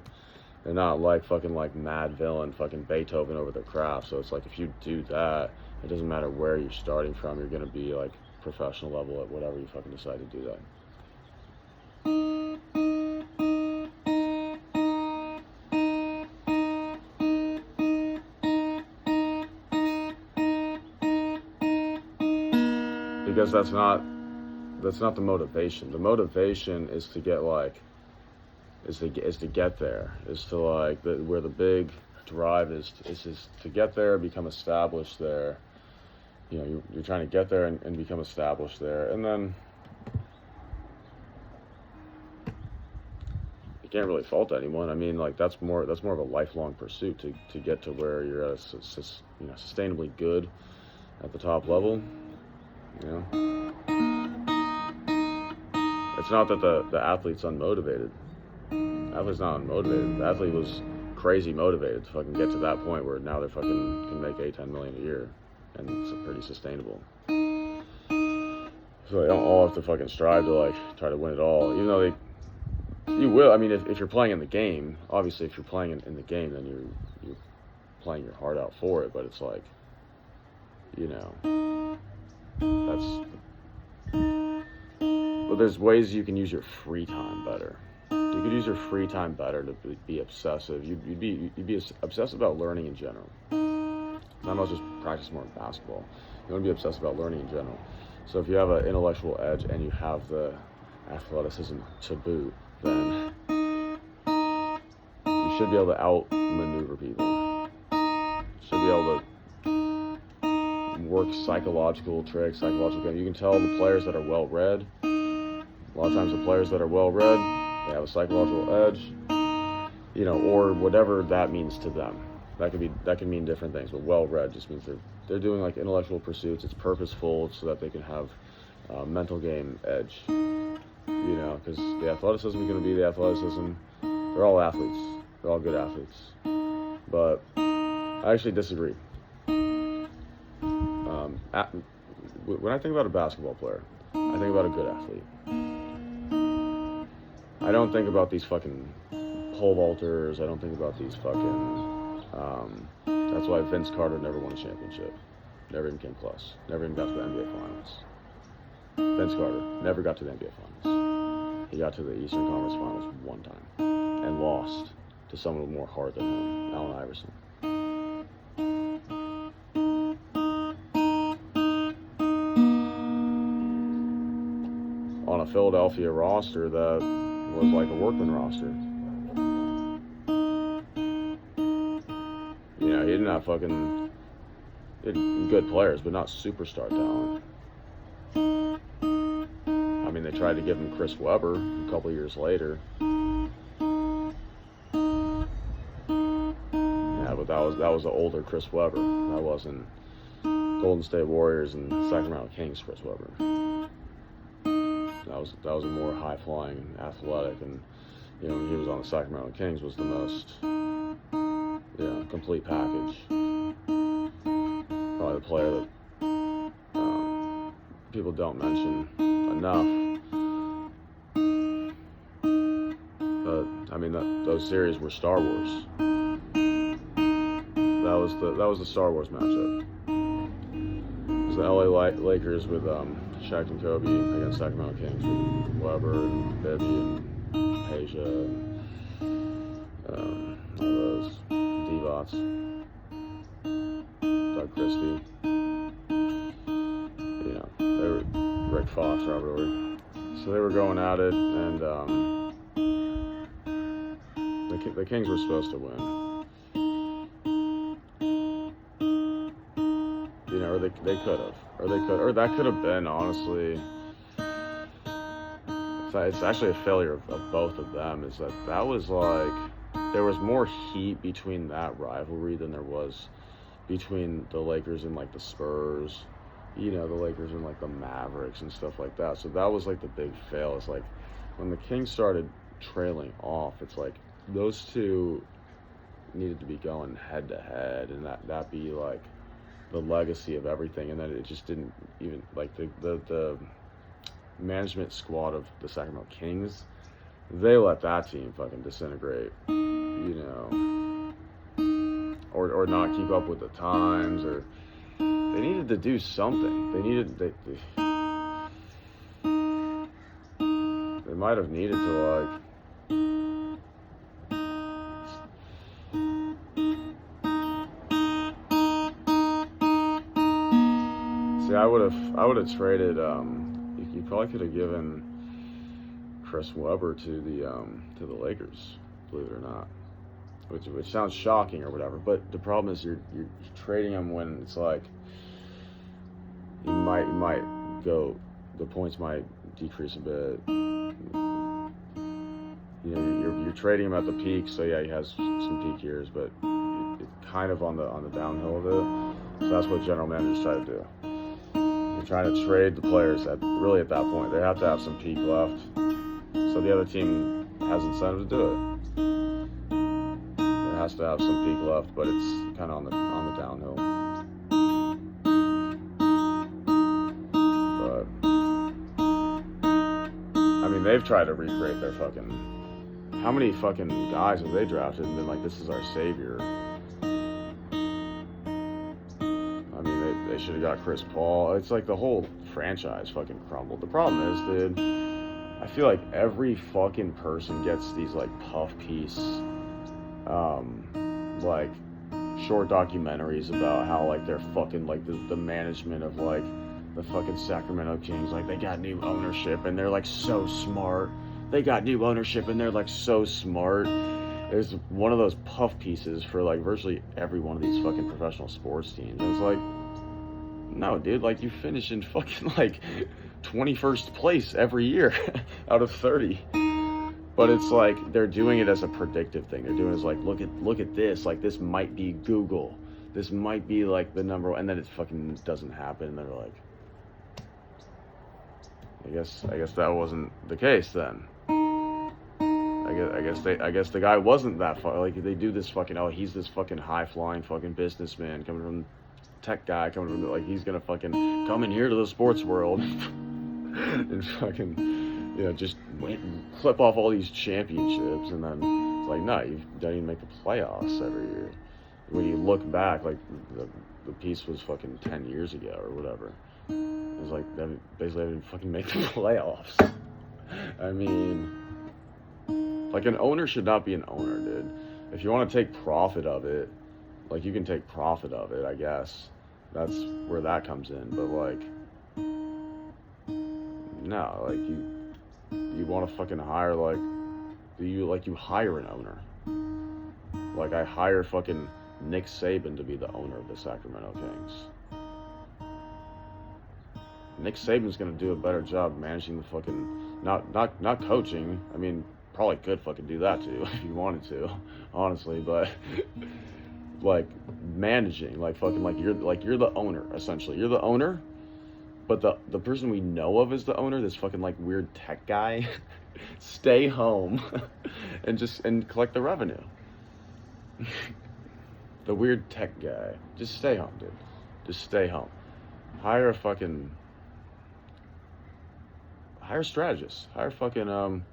S1: they're not like fucking like mad villain fucking Beethoven over their craft. So it's like if you do that, it doesn't matter where you're starting from, you're gonna be like professional level at whatever you fucking decide to do that. Because that's not the motivation. The motivation is to get like is to get there. Is to like where the big drive is to get there, become established there. You know, you're trying to get there and become established there, and then you can't really fault anyone. I mean, like that's more of a lifelong pursuit to get to where you're at a sustainably good at the top level, you know, it's not that the athlete's unmotivated. The athlete's not unmotivated. The athlete was crazy motivated to fucking get to that point where now they're fucking can make 8-10 million a year, and it's pretty sustainable. So they don't all have to fucking strive to like try to win it all, even though you will. I mean, if you're playing in the game, obviously, if you're playing in the game, then you're playing your heart out for it. But it's like, you know, but there's ways you can use your free time better. You could use your free time better to be obsessive. You'd be obsessive about learning in general. Not just practice more basketball. You want to be obsessed about learning in general. So if you have an intellectual edge and you have the athleticism to boot, then you should be able to outmaneuver people. You should be able to work psychological tricks, psychological games. You can tell the players that are well-read. A lot of times the players that are well-read, they have a psychological edge, you know, or whatever that means to them. That can mean different things, but well-read just means they're doing like intellectual pursuits. It's purposeful so that they can have mental game edge, you know, because the athleticism is going to be the athleticism. They're all athletes. They're all good athletes. But I actually disagree. When I think about a basketball player, I think about a good athlete. I don't think about these fucking pole vaulters. I don't think about these fucking... that's why Vince Carter never won a championship. Never even came close. Never even got to the NBA Finals. Vince Carter never got to the NBA Finals. He got to the Eastern Conference Finals one time and lost to someone with more heart than him, Allen Iverson. On a Philadelphia roster that was like a workman roster. You know, he didn't have fucking good players, but not superstar talent. I mean, they tried to give him Chris Webber a couple years later. Yeah, but that was the older Chris Webber. That wasn't Golden State Warriors and Sacramento Kings Chris Webber. That was a more high flying, athletic, and you know, when he was on the Sacramento Kings was the most complete package. Probably the player that people don't mention enough. But I mean, those series were Star Wars. That was the Star Wars matchup. It was the LA Lakers with Shaq and Kobe against Sacramento Kings with Webber and Bibby and Peja and all those. Devots, Doug Christie, you know, they were Rick Fox, Robert Ory. So they were going at it, and the Kings were supposed to win. You know, or they could have, or that could have been, honestly. It's actually a failure of both of them. Is that was like. There was more heat between that rivalry than there was between the Lakers and like the Spurs, you know, the Lakers and like the Mavericks and stuff like that. So that was like the big fail. It's like when the Kings started trailing off, it's like those two needed to be going head to head, and that be like the legacy of everything. And then it just didn't even like the management squad of the Sacramento Kings. They let that team fucking disintegrate, you know, or not keep up with the times, or they needed to do something. They might have needed to like see. I would have traded. You probably could have given Chris Webber to the Lakers, believe it or not, which sounds shocking or whatever. But the problem is you're trading him when it's like you might go, the points might decrease a bit. You know, you're trading him at the peak, so yeah, he has some peak years, but it's kind of on the downhill of it. So that's what general managers try to do. You're trying to trade the players at that point. They have to have some peak left, so the other team has incentive to do it. It has to have some peak left, but it's kind of on the downhill. But I mean, they've tried to recreate their fucking. How many fucking guys have they drafted and been like, this is our savior? I mean, they should have got Chris Paul. It's like the whole franchise fucking crumbled. The problem is, dude, I feel like every fucking person gets these like puff piece, like short documentaries about how like they're fucking like the management of like the fucking Sacramento Kings, like they got new ownership and they're like so smart. They got new ownership and they're like so smart. There's one of those puff pieces for like virtually every one of these fucking professional sports teams. And it's like, no, dude, like you finish in fucking like 21st place every year out of 30. But it's like they're doing it as a predictive thing. They're doing it as like, look at this. Like this might be Google. This might be like the number one, and then it fucking doesn't happen. And they're like, I guess that wasn't the case then. I guess the guy wasn't that far. Like they do this fucking, oh, he's this fucking high flying fucking businessman coming from tech guy coming from like he's gonna fucking come in here to the sports world and fucking, you know, just clip off all these championships, and then it's like, no, you don't even make the playoffs every year. When you look back, like the piece was fucking 10 years ago or whatever. It was like they basically didn't fucking make the playoffs. I mean, like an owner should not be an owner, dude. If you want to take profit of it, like you can take profit of it, I guess. That's where that comes in. But like, no, like you want to fucking hire like, you hire an owner. Like I hire fucking Nick Saban to be the owner of the Sacramento Kings. Nick Saban's gonna do a better job managing the fucking, not coaching. I mean, probably could fucking do that too if you wanted to, honestly. But like managing, like fucking, like you're the owner essentially. You're the owner, but the person we know of as the owner, this fucking like weird tech guy, stay home and collect the revenue. The weird tech guy, just stay home, dude. Just stay home. Hire a strategist. Hire fucking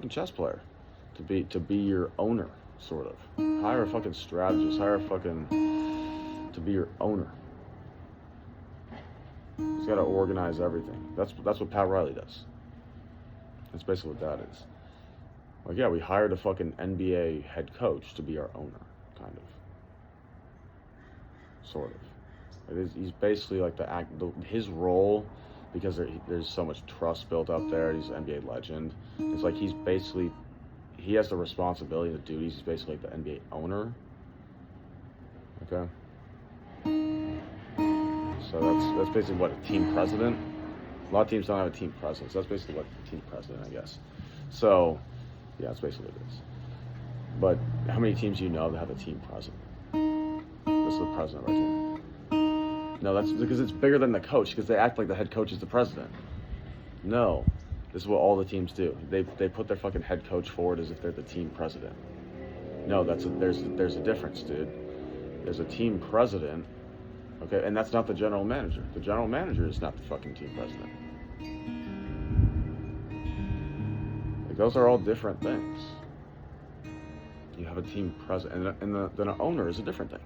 S1: chess player to be your owner, sort of. Hire a fucking strategist. To be your owner. He's got to organize everything. That's what Pat Riley does. That's basically what that is. Like, yeah, we hired a fucking NBA head coach to be our owner, kind of. Sort of. He's basically like his role, because there's so much trust built up there. He's an NBA legend. It's like he has the responsibility, the duties. He's basically like the NBA owner. Okay. So that's basically what a team president. A lot of teams don't have a team president. So that's basically what a team president, I guess. So yeah, that's basically what it is. But how many teams do you know that have a team president? That's the president of our team. No, that's because it's bigger than the coach, because they act like the head coach is the president. No, this is what all the teams do. They put their fucking head coach forward as if they're the team president. No, there's a difference, dude. There's a team president, okay, and that's not the general manager. The general manager is not the fucking team president. Like, those are all different things. You have a team president, and then an owner is a different thing.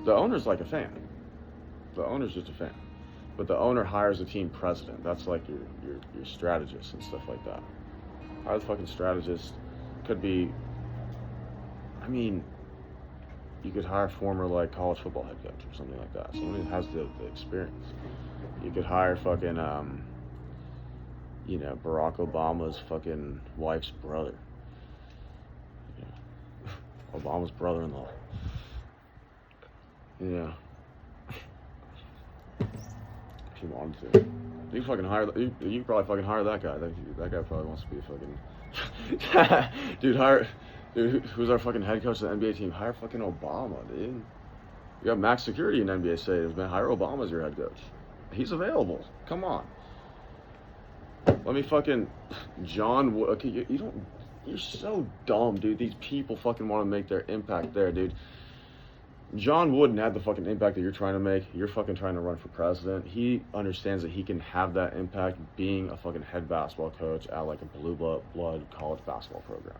S1: The owner's like a fan. The owner's just a fan. But the owner hires a team president. That's like your strategist and stuff like that. Hire the fucking strategist. Could be, I mean, you could hire a former like college football head coach or something like that. Someone who has the experience. You could hire fucking, Barack Obama's fucking wife's brother. Yeah. Obama's brother-in-law. Yeah. If you wanted to. You can fucking hire, you can probably fucking hire that guy. That guy probably wants to be a fucking, dude, Dude, who's our fucking head coach of the NBA team? Hire fucking Obama, dude. You got max security in NBA stadiums, man. Hire Obama as your head coach. He's available. Come on. Let me fucking John Wood. Okay, you don't. You're so dumb, dude. These people fucking want to make their impact there, dude. John Wooden had the fucking impact that you're trying to make. You're fucking trying to run for president. He understands that he can have that impact being a fucking head basketball coach at like a blue blood college basketball program.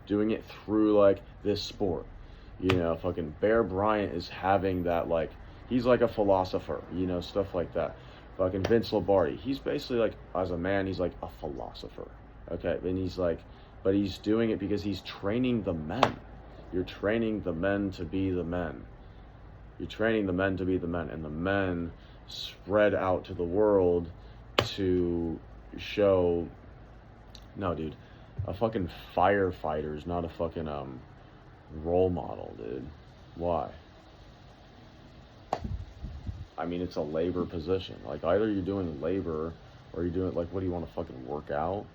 S1: Doing it through like this sport. You know, fucking Bear Bryant is having that like, he's like a philosopher, you know, stuff like that. Fucking Vince Lombardi, he's basically like, as a man, he's like a philosopher. Okay, and he's like, but he's doing it because he's training the men. You're training the men to be the men. You're training the men to be the men, and the men spread out to the world to show, no, dude, a fucking firefighter is not a fucking role model, dude. Why? I mean, it's a labor position. Like, either you're doing labor or you're doing, like, what do you want to fucking work out?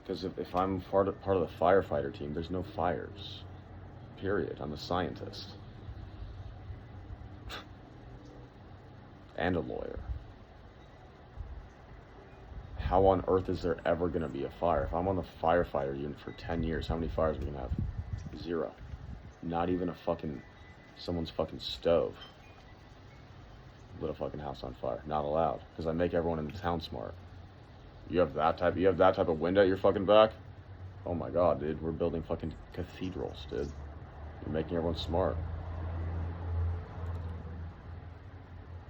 S1: Because if I'm part of the firefighter team, there's no fires. Period. I'm a scientist. And a lawyer. How on earth is there ever going to be a fire? If I'm on the firefighter unit for 10 years, how many fires are we going to have? 0. Not even a fucking, someone's fucking stove lit a fucking house on fire. Not allowed. Because I make everyone in the town smart. You have that type of wind at your fucking back? Oh my god, dude. We're building fucking cathedrals, dude. You're making everyone smart.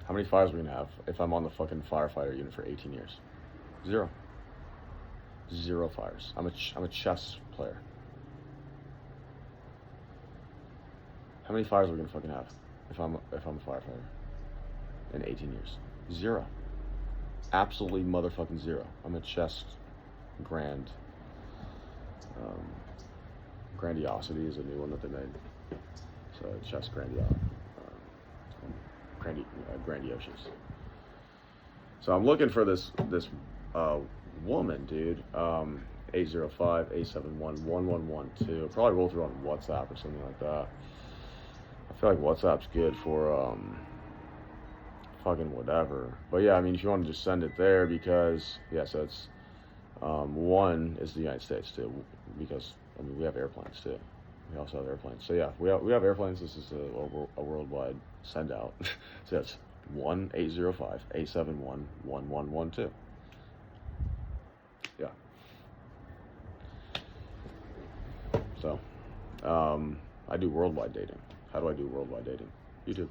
S1: How many fires are we gonna have if I'm on the fucking firefighter unit for 18 years? 0. 0 fires. I'm a chess player. How many fires are we gonna fucking have if I'm a firefighter in 18 years? 0. Absolutely motherfucking 0. I'm a chess grandiosity is a new one that they made. So chess grandioses. So I'm looking for this woman, dude. 805-871-1112. Probably roll through on WhatsApp or something like that. I feel like WhatsApp's good for fucking whatever. But yeah, I mean, if you want to just send it there, because yeah, so it's 1 is the United States too, because I mean we have airplanes too. We also have airplanes. So yeah, we have airplanes. This is a worldwide send out. So that's 1-805-871-1112. Yeah. So I do worldwide dating. How do I do worldwide dating? YouTube.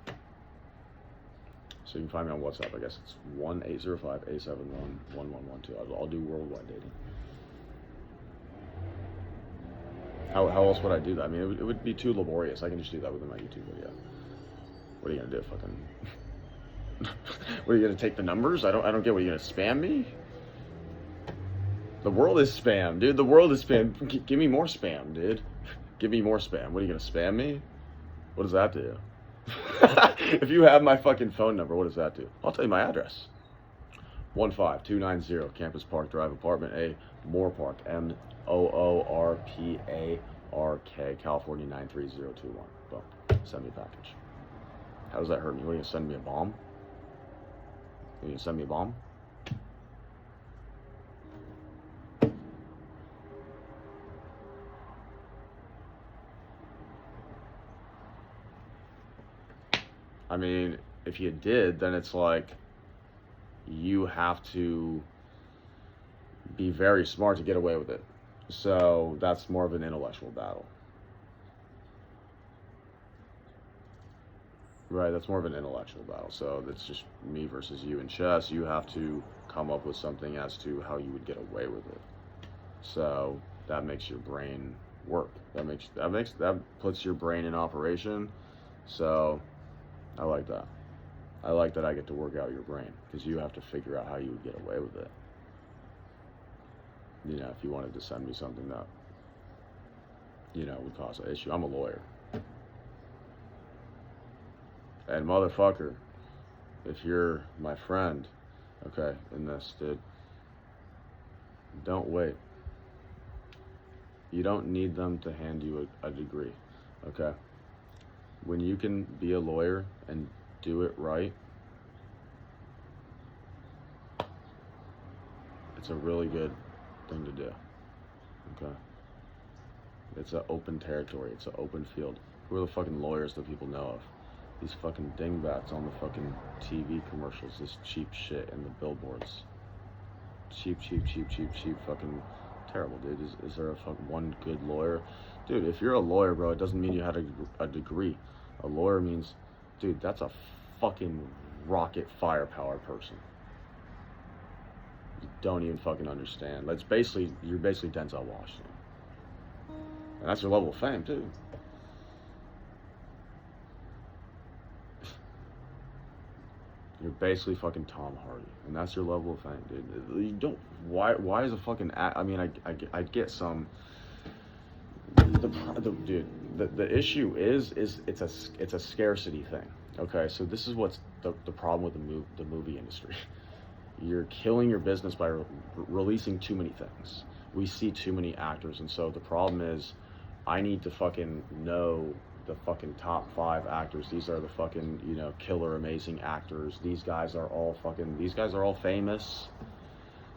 S1: So you can find me on WhatsApp. I guess it's 1-805-871-1112. I'll do worldwide dating. How else would I do that? I mean, it would be too laborious. I can just do that within my YouTube video. What are you gonna do? Fucking. What are you gonna take the numbers? I don't get. What are you gonna spam me? The world is spam, dude. The world is spam. Give me more spam, dude. Give me more spam. What are you gonna spam me? What does that do? If you have my fucking phone number, what does that do? I'll tell you my address. 15290 Campus Park Drive, Apartment A, Moore Park, MOORPARK, California 93021. Boom. Send me a package. How does that hurt me? What are you gonna send me a bomb? Are you gonna send me a bomb? I mean, if you did, then it's like you have to be very smart to get away with it. So that's more of an intellectual battle. Right, that's more of an intellectual battle. So that's just me versus you in chess. You have to come up with something as to how you would get away with it. So that makes your brain work. That puts your brain in operation. So I like that. I like that I get to work out your brain, because you have to figure out how you would get away with it. You know, if you wanted to send me something that, you know, would cause an issue. I'm a lawyer. And motherfucker, if you're my friend, okay, in this, dude, don't wait. You don't need them to hand you a degree, okay? When you can be a lawyer and do it right, it's a really good thing to do, okay? It's an open territory. It's an open field. Who are the fucking lawyers that people know of? These fucking dingbats on the fucking TV commercials. This cheap shit in the billboards. Cheap, fucking terrible, dude. Is there a fucking one good lawyer? Dude, if you're a lawyer, bro, it doesn't mean you had a degree. A lawyer means, dude, that's a fucking rocket firepower person. You don't even fucking understand. You're basically Denzel Washington. And that's your level of fame, too. You're basically fucking Tom Hardy, and that's your level of fame, dude. You don't. Why is a fucking? I mean, I get some. Dude, the issue is it's a scarcity thing. Okay, so this is what's the problem with the movie industry. You're killing your business by releasing too many things. We see too many actors, and so the problem is, I need to fucking know the fucking top 5 actors. These are the fucking, killer amazing actors. These guys are all famous.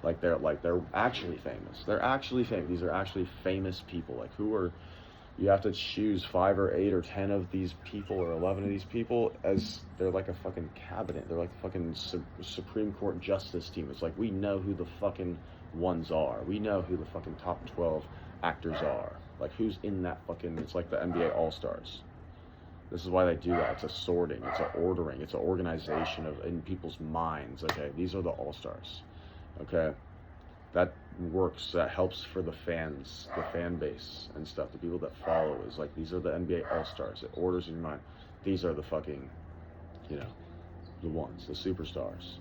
S1: They're actually famous. They're actually famous. These are actually famous people. Like, you have to choose 5 or 8 or 10 of these people or 11 of these people as they're like a fucking cabinet. They're like the fucking Supreme Court justice team. It's like, we know who the fucking ones are. We know who the fucking top 12 actors are. Like, who's in that fucking, it's like the NBA All-Stars. This is why they do that. It's a sorting, it's a ordering, it's an organization in people's minds. Okay, these are the All-Stars. Okay, that works, that helps for the fans, the fan base and stuff, the people that follow. Is like, these are the NBA All-Stars. It orders in your mind. These are the fucking, the ones, the superstars.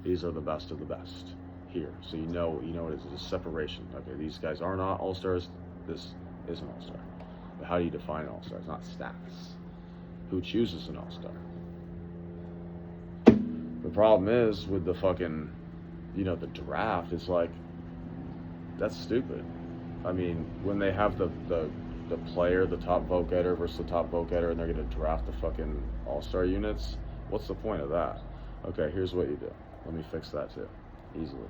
S1: These are the best of the best here. So you know it is. It's a separation. Okay, these guys are not All-Stars. This is an All-Star. But how do you define an All-Star? It's not stats. Who chooses an All-Star? The problem is with the fucking, the draft, it's like, that's stupid. I mean, when they have the player, the top vote getter versus the top vote getter, and they're going to draft the fucking All-Star units, what's the point of that? Okay, here's what you do. Let me fix that too. Easily.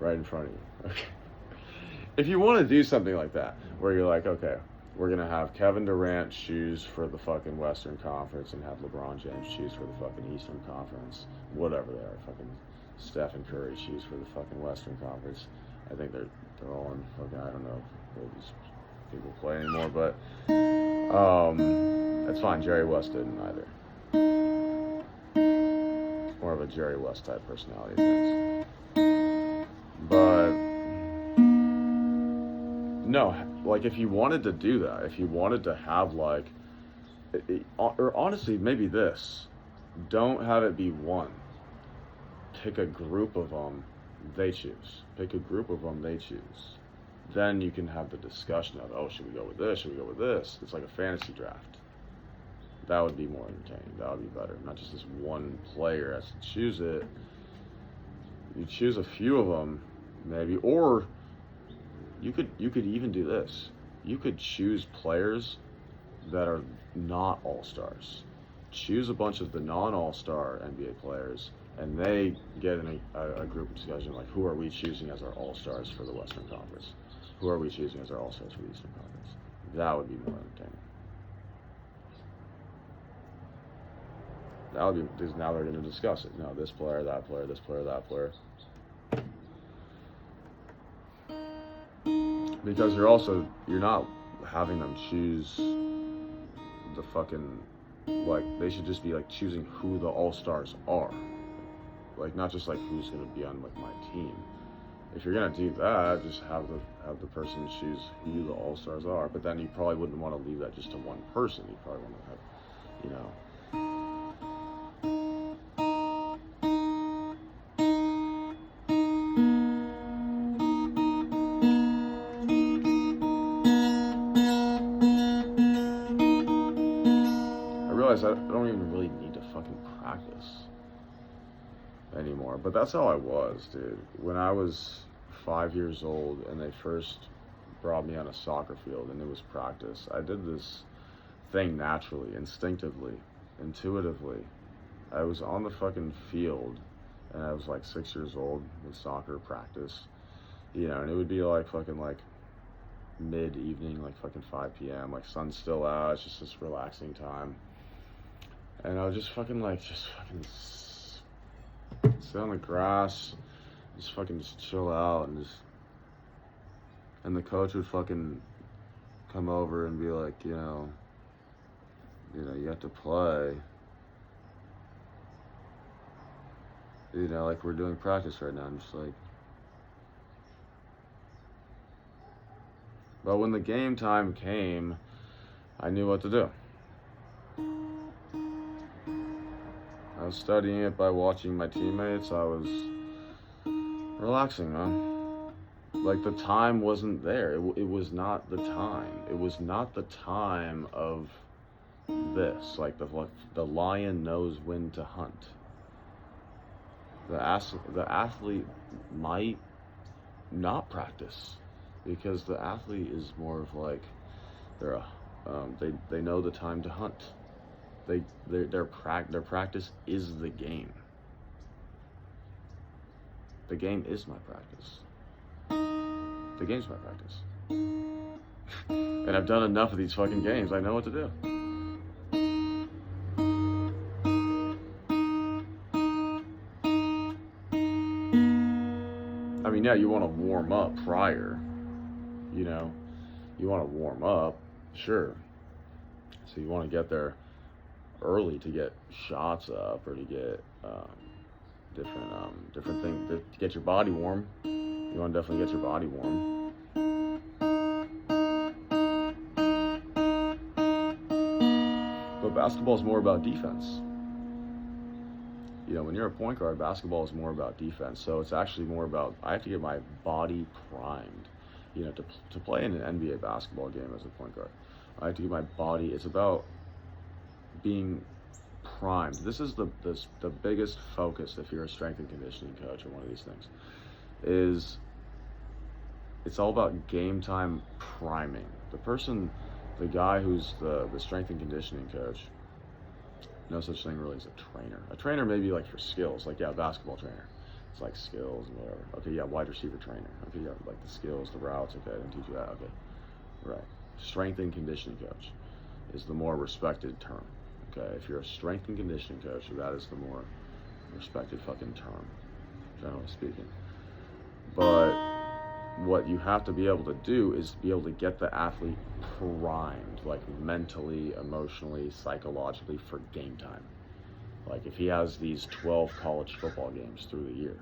S1: Right in front of you. Okay. If you want to do something like that, where you're like, okay, we're going to have Kevin Durant choose for the fucking Western Conference and have LeBron James choose for the fucking Eastern Conference, whatever they are, fucking Stephen Curry choose for the fucking Western Conference. I think they're all in fucking, I don't know where these people play anymore, but that's fine. Jerry West didn't either. More of a Jerry West type personality things. But no, like, if you wanted to do that, if you wanted to have or honestly, maybe this, don't have it be one. Pick a group of them, they choose. Pick a group of them, they choose. Then you can have the discussion of, oh, should we go with this? Should we go with this? It's like a fantasy draft. That would be more entertaining. That would be better. Not just this one player has to choose it. You choose a few of them, maybe, or you could even do this. You could choose players that are not All-Stars. Choose a bunch of the non-All-Star NBA players, and they get in a group discussion, like, who are we choosing as our All-Stars for the Western Conference? Who are we choosing as our All-Stars for the Eastern Conference? That would be more entertaining. That would be, because now they're going to discuss it. No, this player, that player, this player, that player. Because you're not having them choose the fucking, like, they should just be, like, choosing who the All-Stars are. Like, not just, like, who's going to be on, like, my team. If you're going to do that, just have the person choose who the All-Stars are. But then you probably wouldn't want to leave that just to one person. You probably want to have, I don't even really need to fucking practice anymore. But that's how I was, dude. When I was 5 years old and they first brought me on a soccer field, and it was practice. I did this thing naturally, instinctively, intuitively. I was on the fucking field, and I was like 6 years old with soccer practice, you know, and it would be like fucking like mid-evening, like fucking 5 p.m., like sun's still out, it's just this relaxing time. And I would just fucking sit on the grass, just chill out, and the coach would fucking come over and be like, you know, you have to play. You know, like we're doing practice right now. I'm just like, but when the game time came, I knew what to do. I was studying it by watching my teammates. I was relaxing, man. Like the time wasn't there. It was not the time. It was not the time of this. Like the lion knows when to hunt. The athlete might not practice because the athlete is more of like they know the time to hunt. Their practice is the game. The game is my practice. The game's my practice. And I've done enough of these fucking games. I know what to do. I mean, yeah, you want to warm up prior, you know, you want to warm up, sure. So you want to get there early to get shots up or to get different things, to get your body warm. You want to definitely get your body warm. But basketball is more about defense. You know, when you're a point guard, basketball is more about defense. So it's actually more about, I have to get my body primed, you know, to play in an NBA basketball game as a point guard. I have to get my body, it's about being primed. This is the biggest focus if you're a strength and conditioning coach or one of these things, is it's all about game time priming. The guy who's the strength and conditioning coach, no such thing really as a trainer. A trainer may be like for skills, like yeah, basketball trainer. It's like skills and whatever. Okay, yeah, wide receiver trainer. Okay, yeah, like the skills, the routes, okay, I didn't teach you that, okay. Right. Strength and conditioning coach is the more respected term. Okay, if you're a strength and conditioning coach, that is the more respected fucking term, generally speaking. But what you have to be able to do is be able to get the athlete primed, like mentally, emotionally, psychologically for game time. Like if he has these 12 college football games through the year,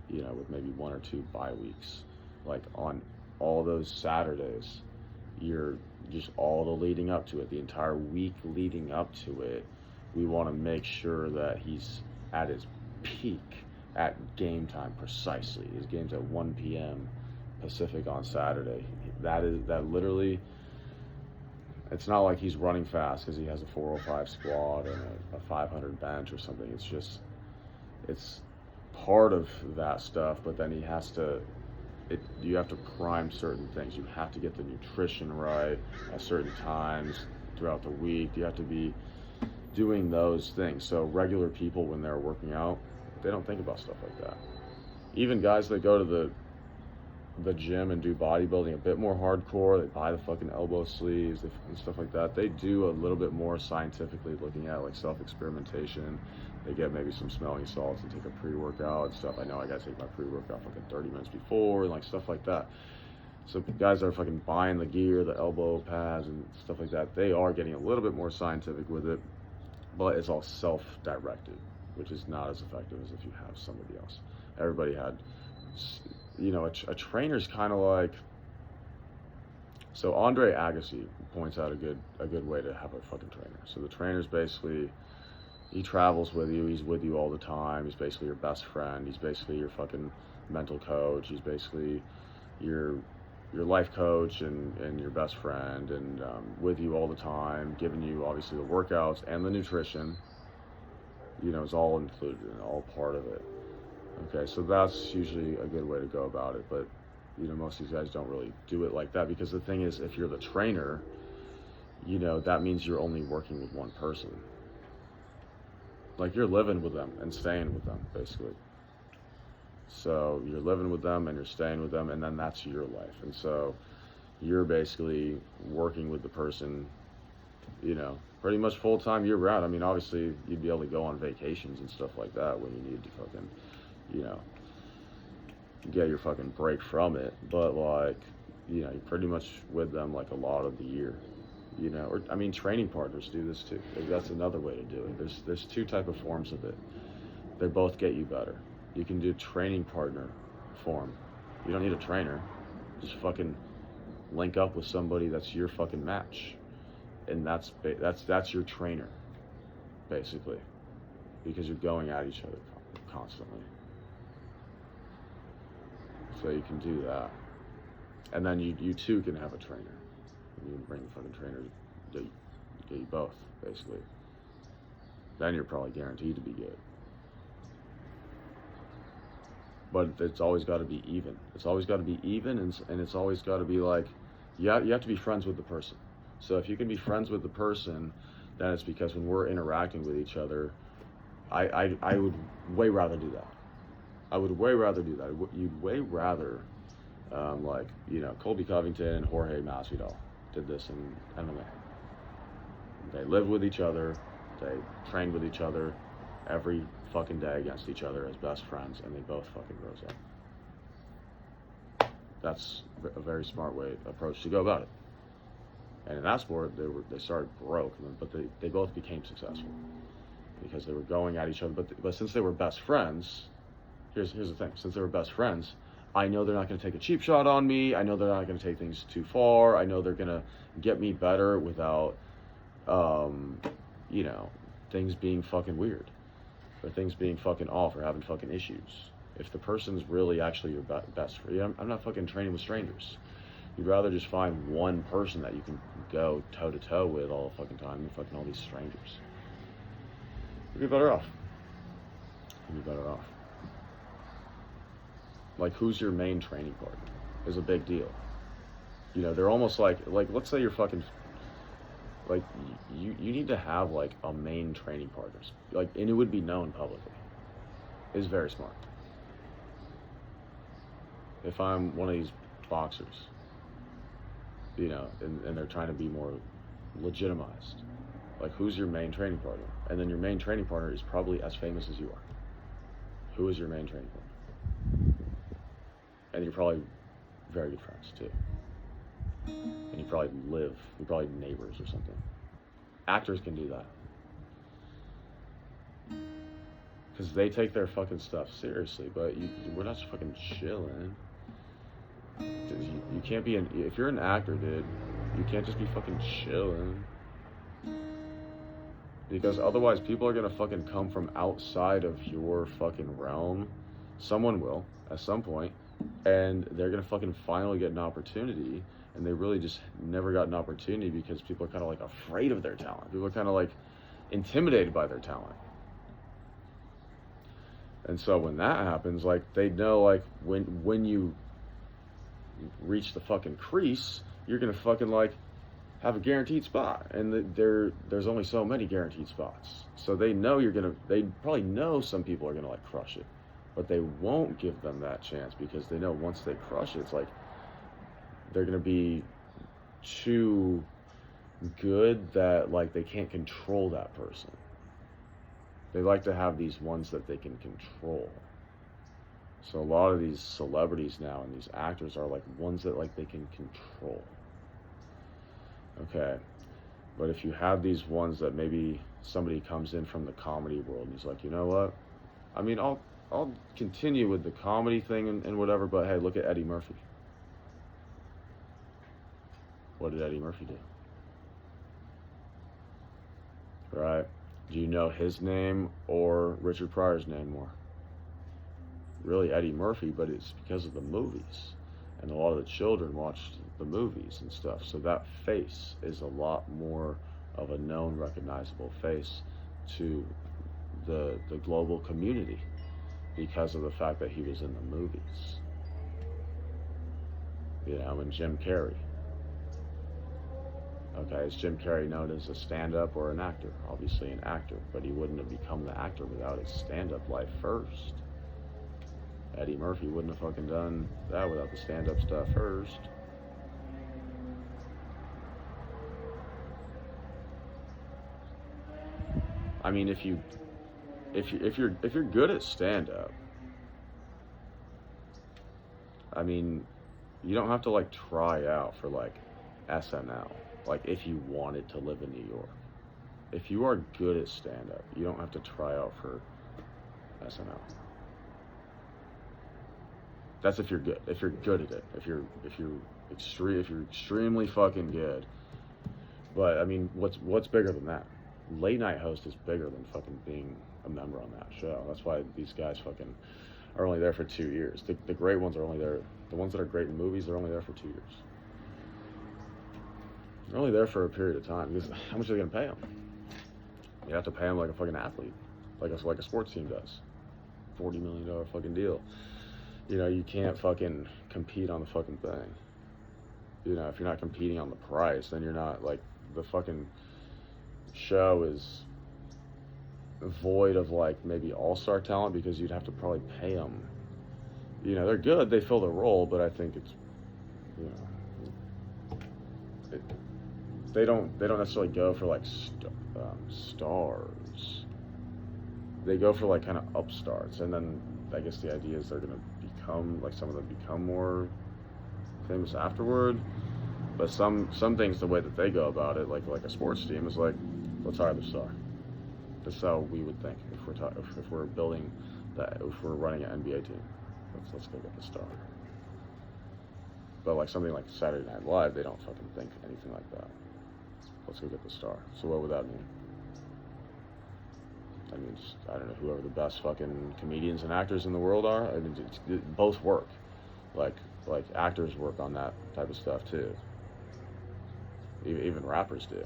S1: you know, with maybe 1 or 2 bye weeks, like on all those Saturdays, you're just all the leading up to it, the entire week leading up to it, we want to make sure that he's at his peak at game time precisely. His game's at 1 p.m. Pacific on Saturday. That literally, it's not like he's running fast because he has a 405 squat and a 500 bench or something. It's just, it's part of that stuff, but then he has to, you have to prime certain things. You have to get the nutrition right at certain times throughout the week. You have to be doing those things. So regular people, when they're working out, they don't think about stuff like that. Even guys that go to the gym and do bodybuilding a bit more hardcore, they buy the fucking elbow sleeves and stuff like that. They do a little bit more scientifically looking at like self-experimentation. They get maybe some smelling salts and take a pre-workout and stuff. I know I gotta take my pre-workout fucking 30 minutes before and like stuff like that. So guys that are fucking buying the gear, the elbow pads and stuff like that, they are getting a little bit more scientific with it, but it's all self-directed, which is not as effective as if you have somebody else. Everybody had, you know, a trainer's kind of like, so Andre Agassi points out a good way to have a fucking trainer. So the trainer's basically, he travels with you, he's with you all the time, he's basically your best friend, he's basically your fucking mental coach, he's basically your life coach and your best friend, and with you all the time, giving you obviously the workouts and the nutrition, you know, it's all included and all part of it. Okay, so that's usually a good way to go about it. But You know, most of these guys don't really do it like that, because the thing is, if you're the trainer, you know, that means you're only working with one person. Like, you're living with them and staying with them, basically. So you're living with them and you're staying with them, and then that's your life. And so you're basically working with the person, you know, pretty much full time year round. I mean, obviously you'd be able to go on vacations and stuff like that when you need to fucking, you know, get your fucking break from it. But like, you know, you're pretty much with them like a lot of the year, you know. Or I mean, training partners do this too. That's another way to do it. There's two type of forms of it. They both get you better. You can do training partner form. You don't need a trainer. Just fucking link up with somebody that's your fucking match, and that's your trainer, basically, because you're going at each other constantly. So you can do that, and then you too can have a trainer. You can bring a fucking trainer to get you both, basically. Then you're probably guaranteed to be good. But it's always got to be even. It's always got to be even, and it's always got to be like, you have to be friends with the person. So if you can be friends with the person, then it's because when we're interacting with each other, I would way rather do that. I would way rather do that. You'd way rather, like, you know, Colby Covington and Jorge Masvidal did this in MMA. They lived with each other, they trained with each other every fucking day against each other as best friends, and they both fucking rose up. That's a very smart approach to go about it. And in that sport, they started broke, but they both became successful because they were going at each other. But since they were best friends, here's the thing: since they were best friends, I know they're not going to take a cheap shot on me. I know they're not going to take things too far. I know they're going to get me better without, you know, things being fucking weird, or things being fucking off, or having fucking issues. If the person's really actually your best friend, I'm not fucking training with strangers. You'd rather just find one person that you can go toe to toe with all the fucking time than fucking all these strangers. You'd be better off. You'd be better off. Like, who's your main training partner is a big deal. You know, they're almost like let's say you're fucking, like, you need to have like a main training partners, like, and it would be known publicly. It's very smart. If I'm one of these boxers, you know, and they're trying to be more legitimized, like, who's your main training partner? And then your main training partner is probably as famous as you are. Who is your main training partner? And you're probably very good friends too. And you're probably neighbors or something. Actors can do that. Because they take their fucking stuff seriously, but we're not just fucking chilling. You can't be if you're an actor, dude, you can't just be fucking chilling. Because otherwise people are gonna fucking come from outside of your fucking realm. Someone will, at some point, and they're gonna fucking finally get an opportunity, and they really just never got an opportunity because people are kind of like afraid of their talent. People are kind of like intimidated by their talent. And so when that happens, like, they know, like, when you reach the fucking crease, you're gonna fucking like have a guaranteed spot, and there's only so many guaranteed spots. So they know they probably know some people are gonna like crush it, but they won't give them that chance because they know once they crush it, it's like they're gonna be too good that, like, they can't control that person. They like to have these ones that they can control. So a lot of these celebrities now and these actors are like ones that, like, they can control. Okay, but if you have these ones that maybe somebody comes in from the comedy world and he's like, you know what? I mean, I'll continue with the comedy thing and whatever, but hey, look at Eddie Murphy. What did Eddie Murphy do? Right? Do you know his name or Richard Pryor's name more? Really Eddie Murphy, but it's because of the movies. And a lot of the children watched the movies and stuff. So that face is a lot more of a known, recognizable face to the global community because of the fact that he was in the movies. You know, and Jim Carrey. Okay, is Jim Carrey known as a stand-up or an actor? Obviously an actor, but he wouldn't have become the actor without his stand-up life first. Eddie Murphy wouldn't have fucking done that without the stand-up stuff first. I mean, if you're good at stand-up, I mean, you don't have to like try out for like SNL. Like if you wanted to live in New York, if you are good at stand-up, you don't have to try out for SNL. That's if you're good. If you're good at it. If you're extremely fucking good. But I mean, what's bigger than that? Late night host is bigger than fucking being a member on that show. That's why these guys fucking are only there for 2 years. The great ones are only there. The ones that are great in movies, they're only there for 2 years. They're only there for a period of time because how much are they gonna pay them? You have to pay them like a fucking athlete, like a sports team does. $40 million fucking deal. You know, you can't fucking compete on the fucking thing. You know, if you're not competing on the price, then you're not, like, the fucking show is void of, like, maybe all-star talent because you'd have to probably pay them. You know, they're good, they fill the role, but I think it's, you know, they don't necessarily go for, like, stars. They go for, like, kind of upstarts, and then I guess the idea is they're going to become, like, some of them become more famous afterward. But some things, the way that they go about it, like a sports team, is like, let's hire the star. That's how we would think if we're building that, if we're running an NBA team. Let's go get the star. But like something like Saturday Night Live, they don't fucking think anything like that. Let's go get the star. So what would that mean? I mean, just, I don't know, whoever the best fucking comedians and actors in the world are. I mean, both work. Like actors work on that type of stuff too. Even rappers do.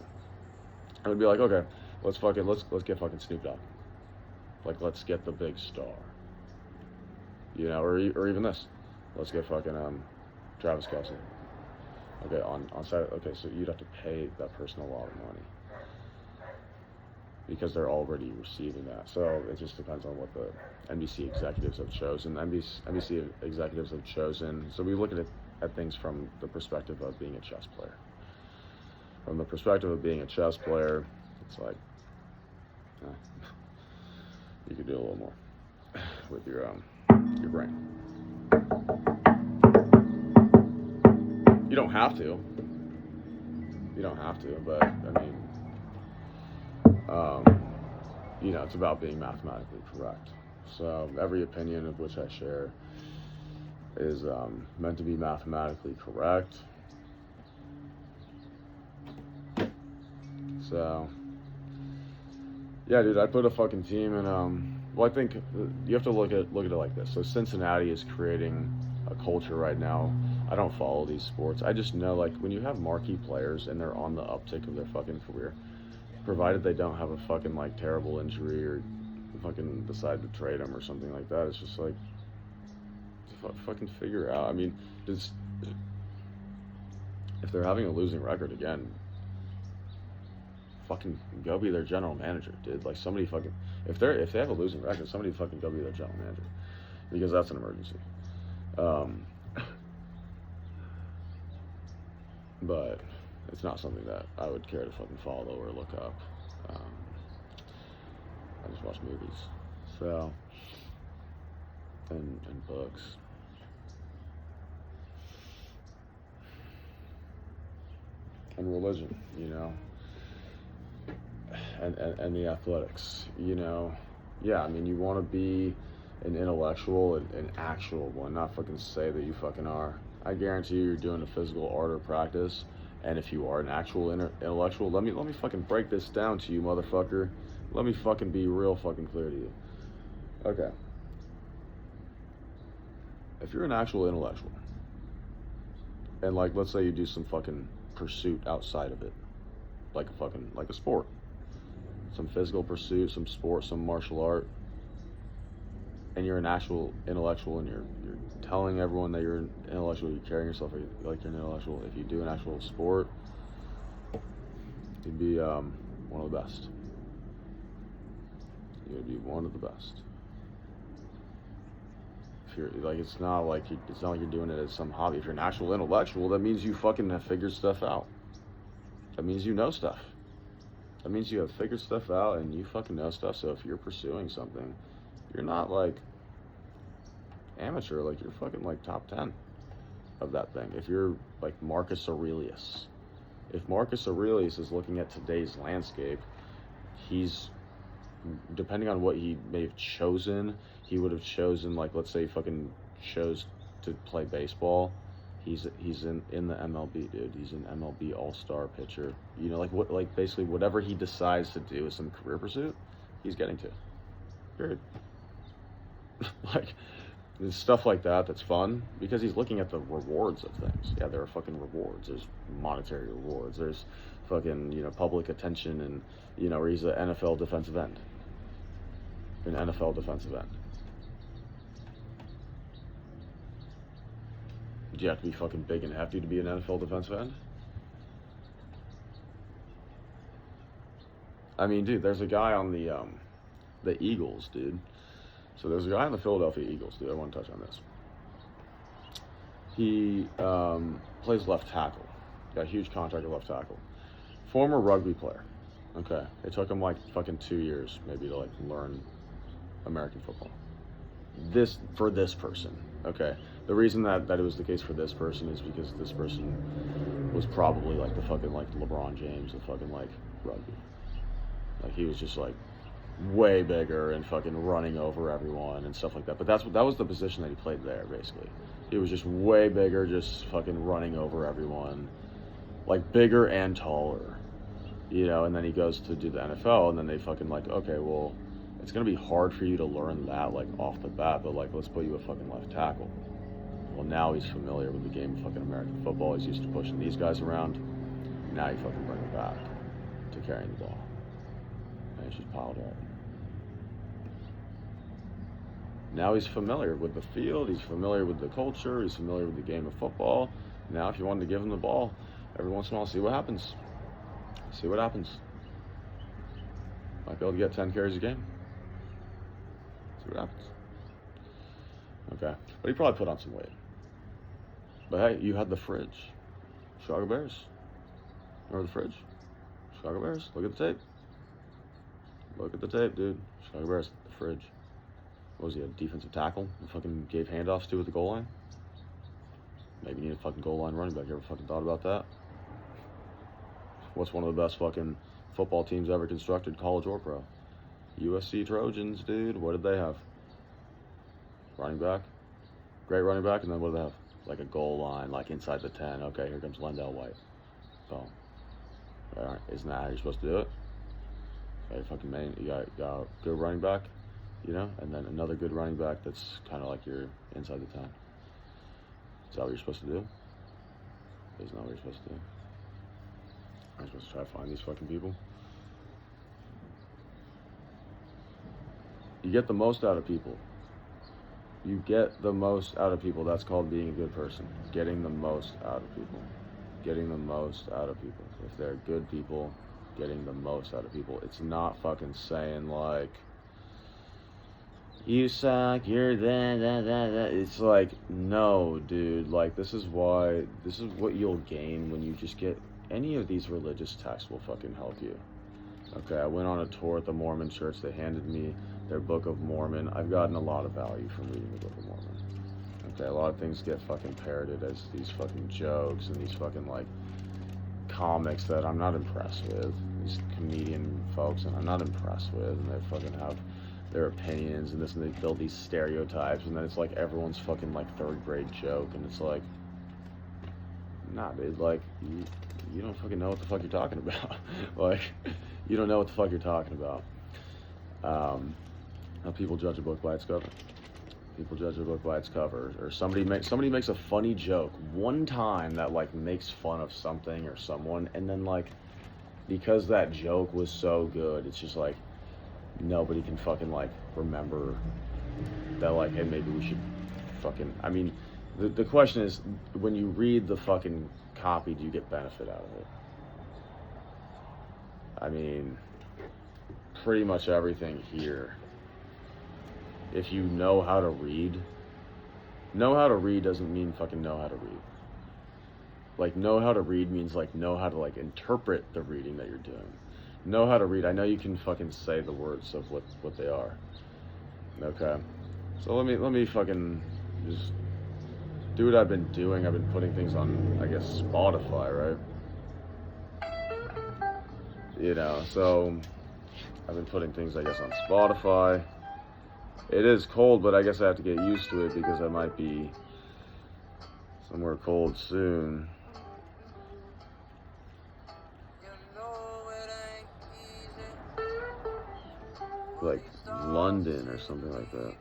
S1: I would be like, okay, let's get fucking Snoop Dogg. Like, let's get the big star. You know, or even this. Let's get fucking Travis Kelce. Okay, on Saturday. Okay, so you'd have to pay that person a lot of money because they're already receiving that. So it just depends on what the NBC executives have chosen. NBC executives have chosen. So we look at things from the perspective of being a chess player. From the perspective of being a chess player, it's like you could do a little more with your brain. You don't have to. You don't have to, but I mean, you know, it's about being mathematically correct. So every opinion of which I share is meant to be mathematically correct. So, yeah, dude, I put a fucking team in, well, I think you have to look at it like this. So Cincinnati is creating a culture right now. I don't follow these sports. I just know, like, when you have marquee players and they're on the uptick of their fucking career, provided they don't have a fucking, like, terrible injury or fucking decide to trade them or something like that, it's just like, fucking figure it out. I mean, if they're having a losing record again, fucking go be their general manager, dude. Like, somebody fucking, if they have a losing record, somebody fucking go be their general manager, because that's an emergency. But it's not something that I would care to fucking follow or look up. I just watch movies, so, and books. And religion, you know. And the athletics, you know. Yeah, I mean, you want to be an intellectual, an actual one, not fucking say that you fucking are. I guarantee you're doing a physical art or practice, and if you are an actual intellectual, let me fucking break this down to you, motherfucker. Let me fucking be real fucking clear to you. Okay. If you're an actual intellectual, and like, let's say you do some fucking pursuit outside of it, like a sport, some physical pursuit, some sport, some martial art, and you're an actual intellectual, and you're telling everyone that you're an intellectual, you're carrying yourself like you're an intellectual. If you do an actual sport, you'd be one of the best. You'd be one of the best. If you're like, it's not like you're doing it as some hobby. If you're an actual intellectual, that means you fucking have figured stuff out. That means you know stuff. That means you have figured stuff out and you fucking know stuff. So if you're pursuing something, you're not like amateur, like you're fucking like top 10 of that thing. If you're like Marcus Aurelius, if Marcus Aurelius is looking at today's landscape, he's, depending on what he may have chosen, he would have chosen, like, let's say he fucking chose to play baseball. He's in the MLB, dude. He's an MLB all-star pitcher. You know, like basically whatever he decides to do as some career pursuit, he's getting to. Period. Like, there's stuff like that that's fun because he's looking at the rewards of things. Yeah, there are fucking rewards. There's monetary rewards. There's fucking, you know, public attention, and, you know, where he's an NFL defensive end. An NFL defensive end. Do you have to be fucking big and hefty to be an NFL defensive end? I mean, dude, there's a guy on the Eagles, dude. So there's a guy on the Philadelphia Eagles, dude. I want to touch on this. He plays left tackle. Got a huge contract at left tackle. Former rugby player. Okay. It took him like fucking 2 years maybe to like learn American football. For this person. Okay. The reason that it was the case for this person is because this person was probably like the fucking like LeBron James of fucking like rugby. Like he was just like way bigger and fucking running over everyone and stuff like that. But that was the position that he played there, basically. He was just way bigger, just fucking running over everyone. Like bigger and taller. You know, and then he goes to do the NFL, and then they fucking like, okay, well, it's gonna be hard for you to learn that like off the bat, but like let's put you a fucking left tackle. Well, now he's familiar with the game of fucking American football. He's used to pushing these guys around. Now you fucking bring him back to carrying the ball. And he's just piled up. Now he's familiar with the field. He's familiar with the culture. He's familiar with the game of football. Now if you wanted to give him the ball, every once in a while, see what happens. See what happens. Might be able to get 10 carries a game. See what happens. Okay. But he probably put on some weight. But hey, you had the fridge. Chicago Bears. Remember the fridge? Chicago Bears. Look at the tape. Look at the tape, dude. Chicago Bears. The fridge. What was he, a defensive tackle? He fucking gave handoffs to at the goal line? Maybe you need a fucking goal line running back. You ever fucking thought about that? What's one of the best fucking football teams ever constructed, college or pro? USC Trojans, dude. What did they have? Running back. Great running back. And then what did they have? Like a goal line, like inside the 10. Okay, here comes Lendell White. Boom. All right, isn't that how you're supposed to do it? You got a good running back, you know, and then another good running back that's kind of like you're inside the 10. Is that what you're supposed to do? Isn't that what you're supposed to do? I'm supposed to try to find these fucking people. You get the most out of people. You get the most out of people. That's called being a good person. Getting the most out of people. Getting the most out of people. If they're good people, getting the most out of people. It's not fucking saying like, you suck, you're that. It's like, no, dude. Like, this is what you'll gain when you just get any of these religious texts will fucking help you. Okay, I went on a tour at the Mormon church. They handed me their Book of Mormon. I've gotten a lot of value from reading the Book of Mormon. Okay, a lot of things get fucking parroted as these fucking jokes and these fucking like comics that I'm not impressed with. These comedian folks, and I'm not impressed with, and they fucking have their opinions and this, and they build these stereotypes, and then it's like everyone's fucking like third grade joke, and it's like, nah, dude, like you don't fucking know what the fuck you're talking about. Like, you don't know what the fuck you're talking about. How people judge a book by its cover. People judge a book by its cover, or somebody makes a funny joke one time that like makes fun of something or someone, and then like because that joke was so good, it's just like nobody can fucking like remember that like, hey, maybe we should fucking, I mean, the question is, when you read the fucking copy, do you get benefit out of it? I mean, pretty much everything here, if you know how to read doesn't mean fucking know how to read. Like, know how to read means like know how to like interpret the reading that you're doing. Know how to read. I know you can fucking say the words of what they are. Okay. So let me fucking just do what I've been doing. I've been putting things on, I guess, Spotify, right? You know, so I've been putting things, I guess, on Spotify. It is cold, but I guess I have to get used to it because I might be somewhere cold soon. Like London or something like that.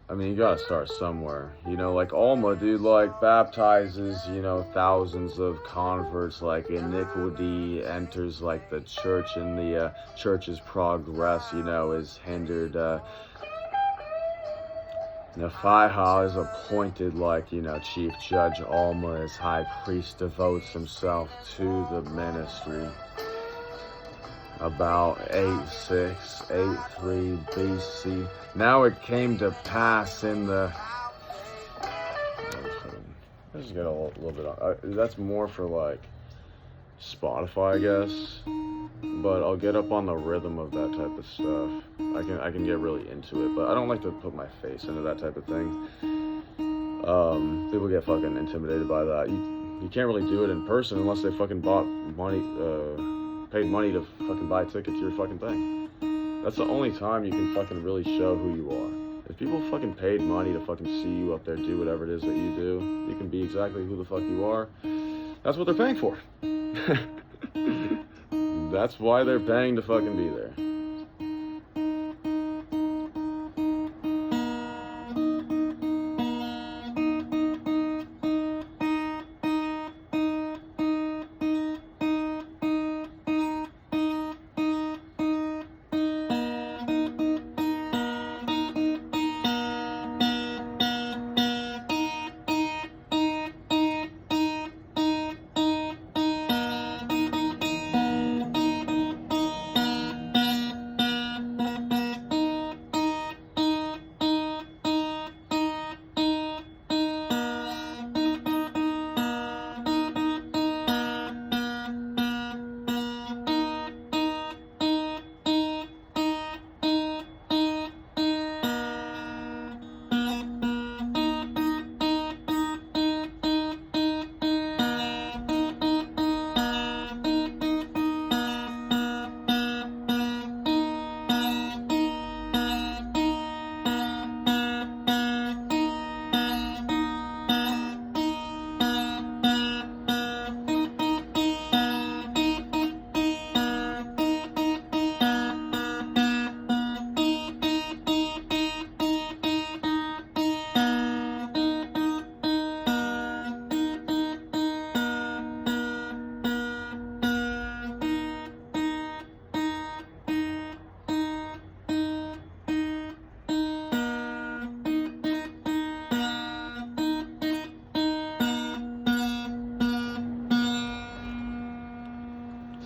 S1: I mean, you gotta start somewhere. You know, like Alma, dude, like baptizes, you know, thousands of converts. Like iniquity enters like the church, and the church's progress, you know, is hindered. Nephihah is appointed like, you know, chief judge. Alma as high priest devotes himself to the ministry. About 8683 BC. Now it came to pass in the... Let's just get a little bit on. That's more for like Spotify, I guess. But I'll get up on the rhythm of that type of stuff. I can get really into it, but I don't like to put my face into that type of thing. People get fucking intimidated by that. You can't really do it in person unless they fucking paid money to fucking buy a ticket to your fucking thing. That's the only time you can fucking really show who you are. If people fucking paid money to fucking see you up there do whatever it is that you do, you can be exactly who the fuck you are. That's what they're paying for. That's why they're paying to fucking be there.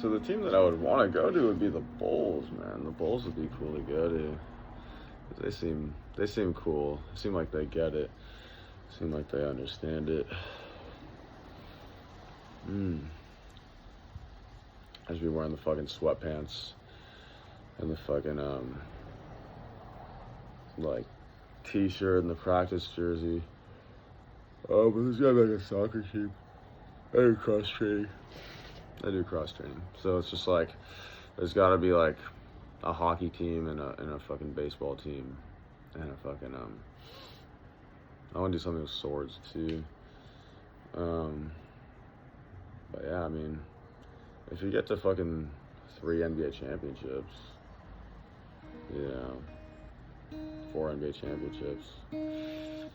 S1: So the team that I would want to go to would be the Bulls, man. The Bulls would be cool to go to. They seem cool. They seem like they get it. Seem like they understand it. I should be wearing the fucking sweatpants and the fucking like t-shirt and the practice jersey. Oh, but there's gotta be like a soccer team. I do cross training. So it's just like there's gotta be like a hockey team and a fucking baseball team and a fucking I wanna do something with swords too. But yeah, I mean, if you get to fucking 3 NBA championships, you know, 4 NBA championships, you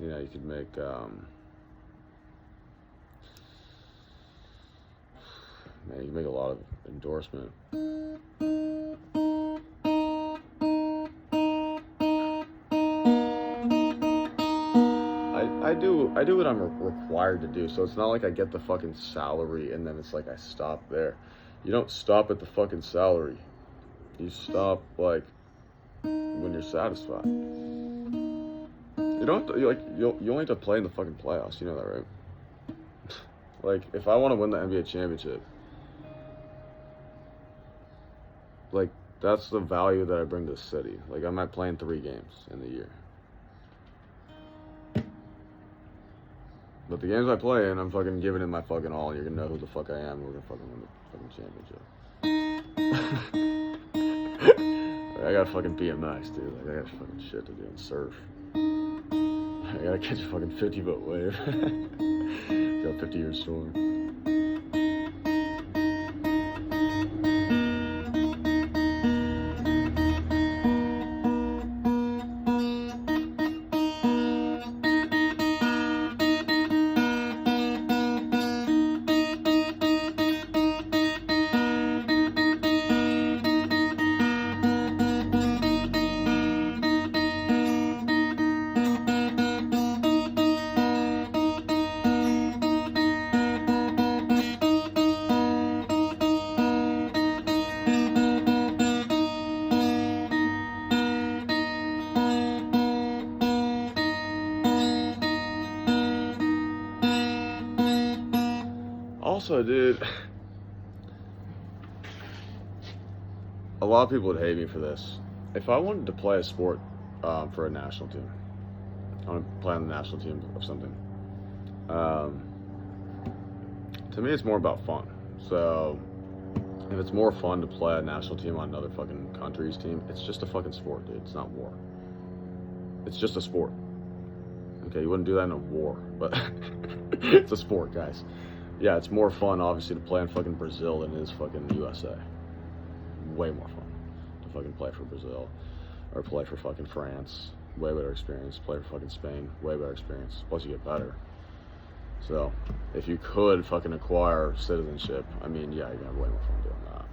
S1: know, you could make man, you can make a lot of endorsement. I do what I'm required to do, so it's not like I get the fucking salary and then it's like I stop there. You don't stop at the fucking salary. You stop, like, when you're satisfied. You don't have to, you only have to play in the fucking playoffs, you know that, right? Like, if I want to win the NBA championship, like, that's the value that I bring to the city. Like, I might play in 3 games in the year. But the games I play in, I'm fucking giving it my fucking all. You're gonna know who the fuck I am. And we're gonna fucking win the fucking championship. I gotta fucking BMX, dude. Like, I got fucking shit to do and surf. I gotta catch a fucking 50-foot wave. Go 50-year storm. Also, dude, a lot of people would hate me for this. If I wanted to play a sport for a national team, I want to play on the national team of something. To me, it's more about fun. So, if it's more fun to play a national team on another fucking country's team, it's just a fucking sport, dude. It's not war. It's just a sport. Okay, you wouldn't do that in a war, but it's a sport, guys. Yeah, it's more fun, obviously, to play in fucking Brazil than it is fucking USA. Way more fun to fucking play for Brazil or play for fucking France. Way better experience. Play for fucking Spain. Way better experience. Plus, you get better. So, if you could fucking acquire citizenship, I mean, yeah, you're gonna have way more fun doing that.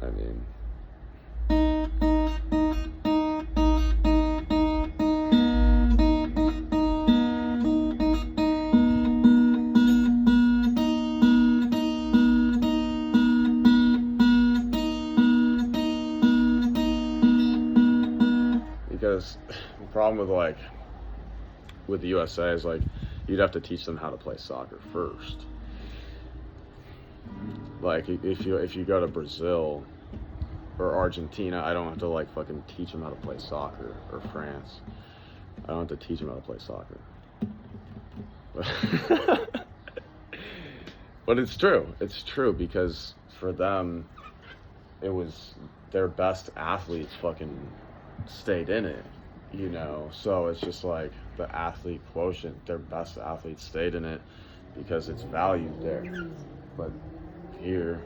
S1: I mean... Because the problem with the USA is like you'd have to teach them how to play soccer first. Like if you go to Brazil or Argentina, I don't have to like fucking teach them how to play soccer, or France. I don't have to teach them how to play soccer. But it's true. It's true because for them, it was their best athletes fucking stayed in it, you know. So it's just like the athlete quotient, their best athletes stayed in it because it's valued there. But here